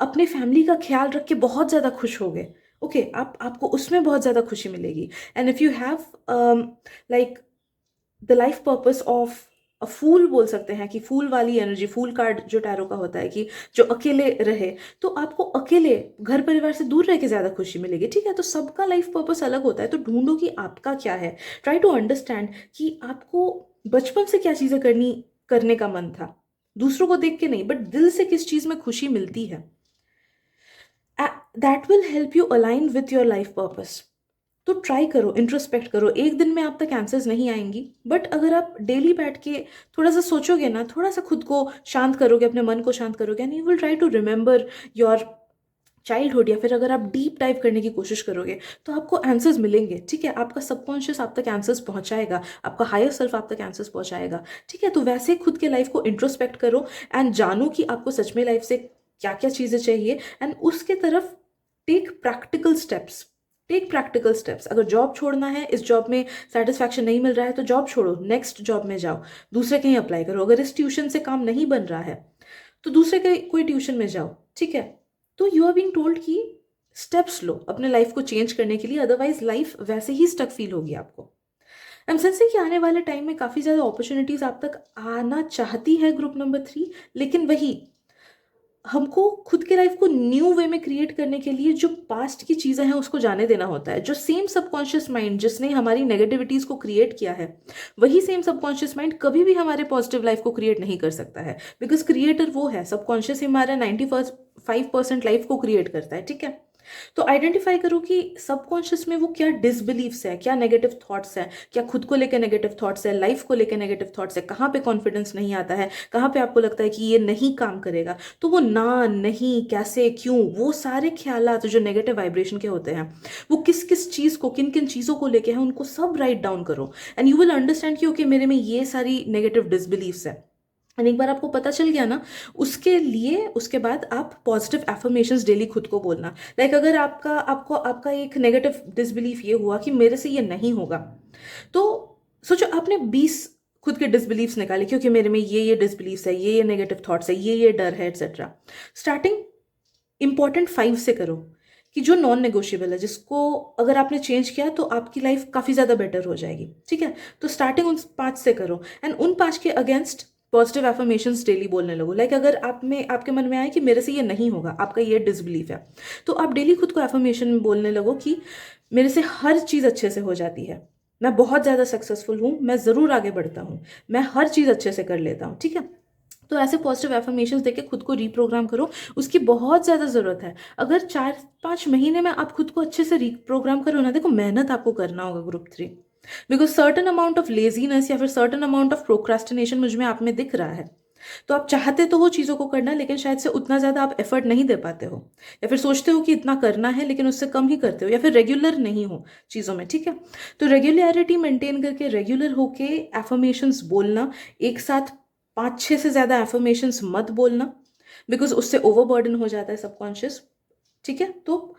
अपने फैमिली का ख्याल रख के बहुत ज़्यादा खुश हो गए। ओके, आपको उसमें बहुत ज़्यादा खुशी मिलेगी। And if you have like the life purpose of a fool, बोल सकते हैं कि फूल वाली एनर्जी, फूल कार्ड जो टैरो का होता है कि जो अकेले रहे, तो आपको अकेले घर परिवार से दूर रह के ज़्यादा खुशी मिलेगी। ठीक है, तो सबका लाइफ पर्पस अलग होता है, तो ढूंढो कि आपका क्या है। ट्राई टू अंडरस्टैंड कि आपको बचपन से क्या चीज़ें करने का मन था, दूसरों को देख के नहीं, बट दिल से किस चीज़ में खुशी मिलती है। That will help you align with your life purpose. तो ट्राई करो, इंट्रोस्पेक्ट करो। एक दिन में आप तक आंसर्स नहीं आएंगी, बट अगर आप डेली बैठ के थोड़ा सा सोचोगे ना, थोड़ा सा खुद को शांत करोगे, अपने मन को शांत करोगे, and you will try to remember your childhood या फिर अगर आप डीप डाइव करने की कोशिश करोगे तो आपको आंसर्स मिलेंगे, ठीक है। आपका सबकॉन्शियस आप तक आंसर्स पहुंचाएगा, आपका हायर सेल्फ आप तक आंसर्स पहुंचाएगा, ठीक है। तो वैसे खुद के लाइफ को इंट्रोस्पेक्ट करो एंड जानो कि आपको सच में लाइफ से क्या क्या चीज़ें चाहिए, एंड उसके तरफ take practical steps. Take practical steps. अगर जॉब छोड़ना है, इस जॉब में सेटिस्फैक्शन नहीं मिल रहा है तो जॉब छोड़ो, नेक्स्ट जॉब में जाओ, दूसरे कहीं अप्लाई करो। अगर इस ट्यूशन से काम नहीं बन रहा है तो दूसरे कोई ट्यूशन में जाओ, ठीक है। तो यू आर बीइंग टोल्ड कि स्टेप्स लो अपने लाइफ को चेंज करने के लिए, अदरवाइज लाइफ वैसे ही स्टक फील होगी आपको। आई एम सेंसिंग कि आने वाले टाइम में काफ़ी ज़्यादा अपॉर्चुनिटीज़ आप तक आना चाहती है ग्रुप नंबर 3, लेकिन वही हमको खुद के लाइफ को न्यू वे में क्रिएट करने के लिए जो पास्ट की चीज़ें हैं उसको जाने देना होता है। जो सेम सबकॉन्शियस माइंड जिसने हमारी नेगेटिविटीज़ को क्रिएट किया है, वही सेम सबकॉन्शियस माइंड कभी भी हमारे पॉजिटिव लाइफ को क्रिएट नहीं कर सकता है, बिकॉज क्रिएटर वो है। सबकॉन्शियस ही हमारा 95% लाइफ को क्रिएट करता है, ठीक है। तो आइडेंटिफाई करो कि सबकॉन्शियस में वो क्या डिसबिलीव्स है, क्या नेगेटिव थॉट्स है, क्या खुद को लेकर नेगेटिव थॉट्स है, लाइफ को लेकर नेगेटिव थॉट्स है, कहाँ पे कॉन्फिडेंस नहीं आता है, कहाँ पे आपको लगता है कि ये नहीं काम करेगा। तो वो ना, नहीं, कैसे, क्यों, वो सारे ख्यालात जो नेगेटिव वाइब्रेशन के होते हैं, वो किस किस चीज़ को, किन किन चीज़ों को लेके हैं, उनको सब राइट डाउन करो एंड यू विल अंडरस्टैंड कि ओके मेरे में ये सारी नेगेटिव डिसबिलीव्स है। एंड एक बार आपको पता चल गया ना, उसके लिए उसके बाद आप पॉजिटिव एफर्मेशंस डेली खुद को बोलना। लाइक अगर आपका एक नेगेटिव डिसबिलीफ ये हुआ कि मेरे से ये नहीं होगा, तो सोचो आपने 20 खुद के डिसबिलीफ्स निकाले, क्योंकि मेरे में ये डिसबिलीफ्स है, ये नेगेटिव थॉट्स है, ये डर है, एक्सेट्रा। स्टार्टिंग इंपॉर्टेंट 5 से करो, कि जो नॉन नेगोशिएबल है, जिसको अगर आपने चेंज किया तो आपकी लाइफ काफ़ी ज़्यादा बेटर हो जाएगी, ठीक है। तो स्टार्टिंग उन 5 से करो एंड उन 5 के अगेंस्ट पॉजिटिव एफर्मेशंस डेली बोलने लगो। लाइक अगर आप में आपके मन में आए कि मेरे से ये नहीं होगा, आपका ये डिसबिलीफ है, तो आप डेली खुद को एफर्मेशन में बोलने लगो कि मेरे से हर चीज़ अच्छे से हो जाती है, मैं बहुत ज़्यादा सक्सेसफुल हूँ, मैं ज़रूर आगे बढ़ता हूँ, मैं हर चीज़ अच्छे से कर लेता हूँ, ठीक है। तो ऐसे पॉजिटिव एफर्मेशंस देके खुद को रीप्रोग्राम करो, उसकी बहुत ज़्यादा ज़रूरत है। अगर 4-5 महीने में आप खुद को अच्छे से रीप्रोग्राम करो ना, देखो मेहनत आपको करना होगा group 3, because certain amount of laziness या फिर सर्टन अमाउंट ऑफ प्रोक्रास्टिनेशन मुझ में आप में दिख रहा है। तो आप चाहते तो हो चीज़ों को करना, लेकिन शायद से उतना ज़्यादा आप एफर्ट नहीं दे पाते हो, या फिर सोचते हो कि इतना करना है लेकिन उससे कम ही करते हो, या फिर रेगुलर नहीं हो चीज़ों में, ठीक है। तो रेगुलरिटी मेंटेन करके रेगुलर होके एफर्मेशंस बोलना, एक साथ 5-6 से ज़्यादा एफर्मेशंस मत बोलना, बिकॉज उससे ओवरबर्डन हो जाता है सबकॉन्शियस, ठीक है। तो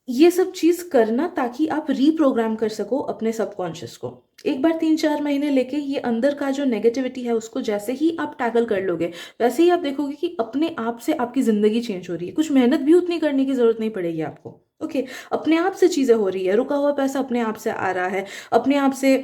ये सब चीज़ करना ताकि आप रीप्रोग्राम कर सको अपने सबकॉन्शियस को। एक बार 3-4 महीने लेके ये अंदर का जो नेगेटिविटी है उसको जैसे ही आप टैकल कर लोगे, वैसे ही आप देखोगे कि अपने आप से आपकी ज़िंदगी चेंज हो रही है। कुछ मेहनत भी उतनी करने की ज़रूरत नहीं पड़ेगी आपको, ओके। अपने आप से चीज़ें हो रही है, रुका हुआ पैसा अपने आप से आ रहा है, अपने आप से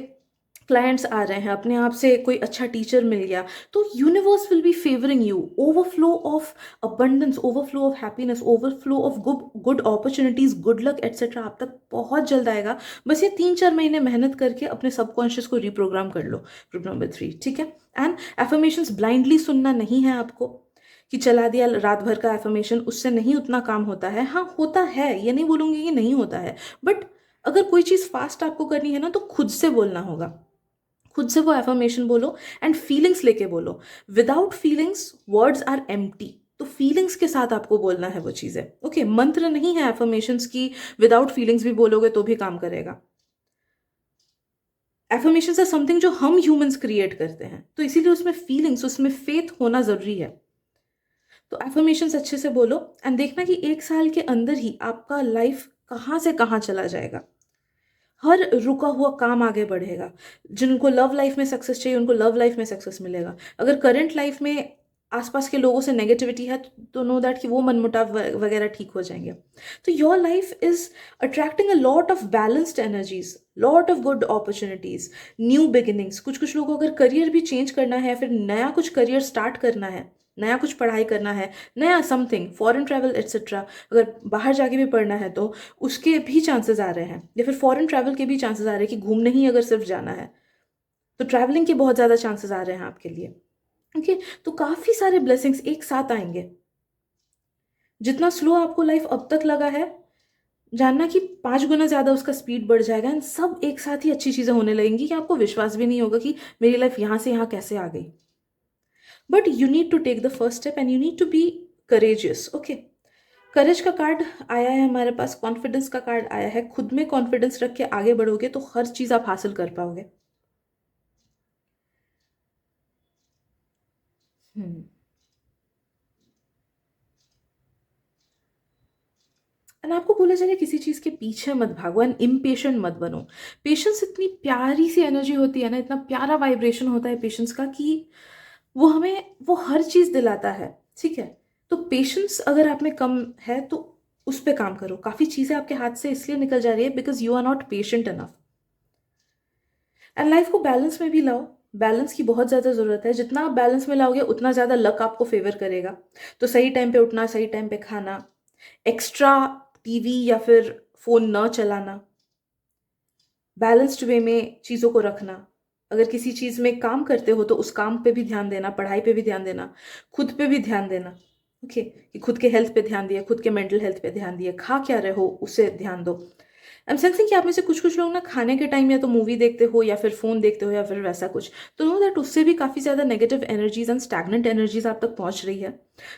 क्लाइंट्स आ रहे हैं, अपने आप से कोई अच्छा टीचर मिल गया, तो universe will be favouring you. Overflow of abundance, overflow of happiness, overflow of good good opportunities, good luck etcetera आप तक बहुत जल्द आएगा। बस ये 3-4 महीने मेहनत करके अपने सबकॉन्शियस को रिप्रोग्राम कर लो, ग्रुप नंबर 3, ठीक है। एंड एफर्मेशंस ब्लाइंडली सुनना नहीं है आपको, कि चला दिया रात भर का एफर्मेशन, उससे नहीं उतना काम होता है। हाँ होता है, ये नहीं बोलूंगी कि नहीं होता है, बट अगर कोई चीज़ फास्ट आपको करनी है ना तो खुद से बोलना होगा, खुद से वो एफर्मेशन बोलो एंड फीलिंग्स लेके बोलो। Without feelings words are empty, तो फीलिंग्स के साथ आपको बोलना है वो चीज़ें, ओके। मंत्र नहीं है एफर्मेशंस की विदाउट फीलिंग्स भी बोलोगे तो भी काम करेगा। एफर्मेशंस आर समथिंग जो हम ह्यूमंस क्रिएट करते हैं, तो इसीलिए उसमें फीलिंग्स, उसमें फेथ होना ज़रूरी है। तो एफर्मेशंस अच्छे से बोलो एंड देखना कि 1 साल के अंदर ही आपका लाइफ कहाँ से कहाँ चला जाएगा। हर रुका हुआ काम आगे बढ़ेगा। जिनको लव लाइफ में सक्सेस चाहिए उनको लव लाइफ में सक्सेस मिलेगा। अगर करंट लाइफ में आसपास के लोगों से नेगेटिविटी है तो नो दैट कि वो मनमुटाव वगैरह ठीक हो जाएंगे। तो your life is attracting a lot of balanced energies, lot of good opportunities, new beginnings. कुछ कुछ लोगों को अगर करियर भी चेंज करना है, फिर नया कुछ करियर स्टार्ट करना है, नया कुछ पढ़ाई करना है, नया समथिंग, फॉरेन ट्रैवल एट्सेट्रा, अगर बाहर जाके भी पढ़ना है तो उसके भी चांसेस आ रहे हैं, या फिर फॉरेन ट्रैवल के भी चांसेस आ रहे हैं कि घूमने ही अगर सिर्फ जाना है तो ट्रैवलिंग के बहुत ज़्यादा चांसेस आ रहे हैं आपके लिए, ओके। तो काफ़ी सारे ब्लेसिंग्स एक साथ आएंगे। जितना स्लो आपको लाइफ अब तक लगा है, जानना कि 5 गुना ज़्यादा उसका स्पीड बढ़ जाएगा एंड सब एक साथ ही अच्छी चीज़ें होने लगेंगी कि आपको विश्वास भी नहीं होगा कि मेरी लाइफ यहाँ से यहाँ कैसे आ गई। But you need to take the first step and you need to be courageous, okay. Courage का कार्ड आया है हमारे पास, कॉन्फिडेंस का कार्ड आया है। खुद में कॉन्फिडेंस रख के आगे बढ़ोगे तो हर चीज आप हासिल कर पाओगे। हम्म। एंड आपको बोला जाएगा किसी चीज के पीछे मत भागो एंड इम्पेशेंट मत बनो। पेशेंस इतनी प्यारी सी एनर्जी होती है ना, इतना प्यारा वाइब्रेशन होता है पेशेंस का कि वो हमें वो हर चीज दिलाता है। ठीक है, तो पेशेंस अगर आप में कम है तो उस पे काम करो। काफी चीजें आपके हाथ से इसलिए निकल जा रही है because you are not patient enough. And life को बैलेंस में भी लाओ। बैलेंस की बहुत ज़्यादा ज़रूरत है। जितना आप बैलेंस में लाओगे उतना ज़्यादा लक आपको फेवर करेगा। तो सही टाइम पे उठना, सही टाइम पे खाना, एक्स्ट्रा टीवी या फिर फोन न चलाना, बैलेंस्ड वे में चीज़ों को रखना। अगर किसी चीज़ में काम करते हो तो उस काम पे भी ध्यान देना, पढ़ाई पे भी ध्यान देना, खुद पे भी ध्यान देना। ओके, कि खुद के हेल्थ पे ध्यान दिया, खुद के मेंटल हेल्थ पे ध्यान दिया, खा क्या रहे हो उसे ध्यान दो। आई एम सेंसिंग कि आप में से कुछ कुछ लोग ना खाने के टाइम या तो मूवी देखते हो या फिर फोन देखते हो या फिर वैसा कुछ, तो नो दैट उससे भी काफ़ी ज़्यादा negative energies and stagnant energies आप तक पहुंच रही है।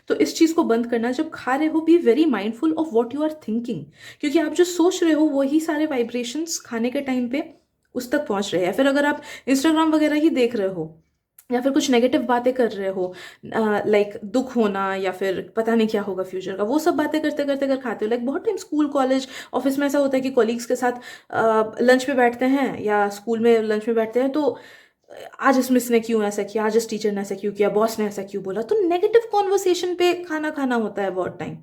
तो इस चीज़ को बंद करना। जब खा रहे हो be very mindful of what you are thinking, क्योंकि आप जो सोच रहे हो वही सारे वाइब्रेशंस खाने के टाइम पे उस तक पहुंच रहे हैं। फिर अगर आप इंस्टाग्राम वगैरह ही देख रहे हो या फिर कुछ नेगेटिव बातें कर रहे हो, लाइक दुख होना या फिर पता नहीं क्या होगा फ्यूचर का, वो सब बातें करते करते अगर खाते हो, लाइक बहुत टाइम स्कूल कॉलेज ऑफिस में ऐसा होता है कि कॉलीग्स के साथ लंच पे बैठते हैं या स्कूल में लंच में बैठते हैं, तो आज इस मिस ने क्यों ऐसा किया, आज इस टीचर ने ऐसा क्यों किया, बॉस ने ऐसा क्यों बोला, तो नेगेटिव कॉन्वर्सेशन पे खाना खाना होता है बहुत टाइम।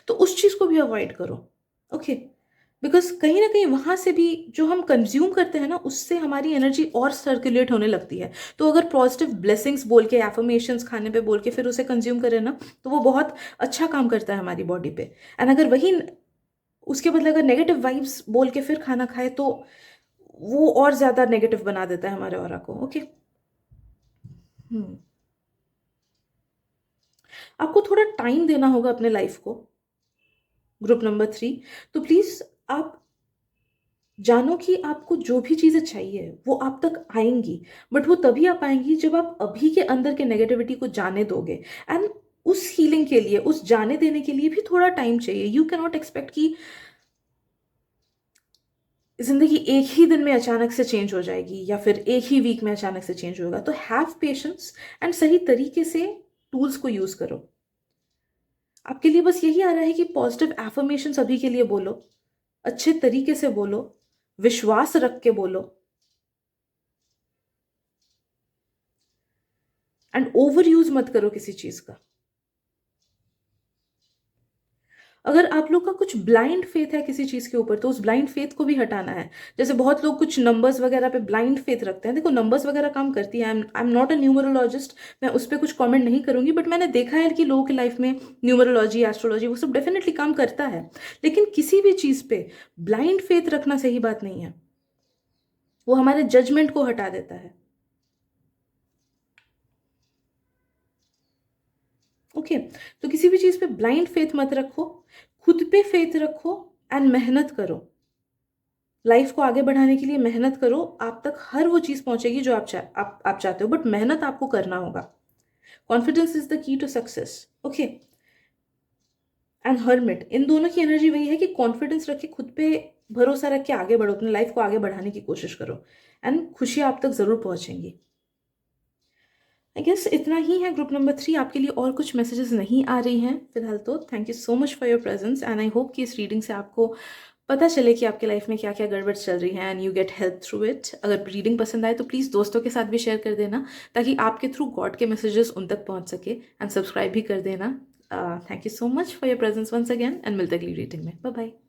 तो उस चीज़ को भी अवॉइड करो। ओके, बिकॉज कहीं ना कहीं वहां से भी जो हम कंज्यूम करते हैं ना, उससे हमारी एनर्जी और सर्कुलेट होने लगती है। तो अगर पॉजिटिव ब्लेसिंग्स बोल के, एफर्मेशंस खाने पे बोल के फिर उसे कंज्यूम करें ना, तो वो बहुत अच्छा काम करता है हमारी बॉडी पे। एंड अगर वही उसके बदले अगर नेगेटिव वाइब्स बोल के फिर खाना खाए तो वो और ज्यादा नेगेटिव बना देता है हमारे ऑरा को। ओके। हम्म। आपको थोड़ा टाइम देना होगा अपने लाइफ को। ग्रुप नंबर 3, तो प्लीज आप जानो कि आपको जो भी चीज़ें चाहिए वो आप तक आएंगी। बट वो तभी आ पाएंगी जब आप अभी के अंदर के नेगेटिविटी को जाने दोगे। एंड उस हीलिंग के लिए, उस जाने देने के लिए भी थोड़ा टाइम चाहिए। यू कैन नॉट एक्सपेक्ट कि जिंदगी एक ही दिन में अचानक से चेंज हो जाएगी या फिर एक ही वीक में अचानक से चेंज होगा। तो हैव पेशेंस एंड सही तरीके से टूल्स को यूज करो। आपके लिए बस यही आ रहा है कि पॉजिटिव एफर्मेशन सभी के लिए बोलो, अच्छे तरीके से बोलो, विश्वास रख के बोलो, एंड ओवर यूज मत करो किसी चीज का। अगर आप लोग का कुछ ब्लाइंड फेथ है किसी चीज के ऊपर तो उस ब्लाइंड फेथ को भी हटाना है। जैसे बहुत लोग कुछ नंबर्स वगैरह पे ब्लाइंड फेथ रखते हैं। देखो, नंबर्स वगैरह काम करती है। आई एम नॉट अ न्यूमरोलॉजिस्ट, मैं उस पर कुछ कमेंट नहीं करूंगी, बट मैंने देखा है कि लोगों की लाइफ में न्यूमरोलॉजी, एस्ट्रोलॉजी वो सब डेफिनेटली काम करता है। लेकिन किसी भी चीज पे ब्लाइंड फेथ रखना सही बात नहीं है। वो हमारे जजमेंट को हटा देता है। ओके, तो किसी भी चीज पे ब्लाइंड फेथ मत रखो, खुद पे फेथ रखो एंड मेहनत करो। लाइफ को आगे बढ़ाने के लिए मेहनत करो। आप तक हर वो चीज पहुंचेगी जो आप चाहते हो, बट मेहनत आपको करना होगा। Confidence is the key to success. Okay, and hermit, इन दोनों की एनर्जी वही है कि कॉन्फिडेंस रखे, खुद पे भरोसा रख के आगे बढ़ो, अपनी लाइफ को आगे बढ़ाने की कोशिश करो, एंड खुशियां आप तक जरूर पहुंचेंगी। आई गेस इतना ही है ग्रुप नंबर 3। आपके लिए और कुछ मैसेजेस नहीं आ रही हैं फिलहाल। तो thank you so much for your presence and I hope कि इस रीडिंग से आपको पता चले कि आपके लाइफ में क्या क्या गड़बड़ चल रही है and you get help through it. अगर रीडिंग पसंद आए तो प्लीज़ दोस्तों के साथ भी शेयर कर देना, ताकि आपके थ्रू गॉड के मैसेजेस उन तक पहुंच सके, एंड सब्सक्राइब भी कर देना। Thank you so much for your presence once again and मिलते अगली रीडिंग में। Bye bye.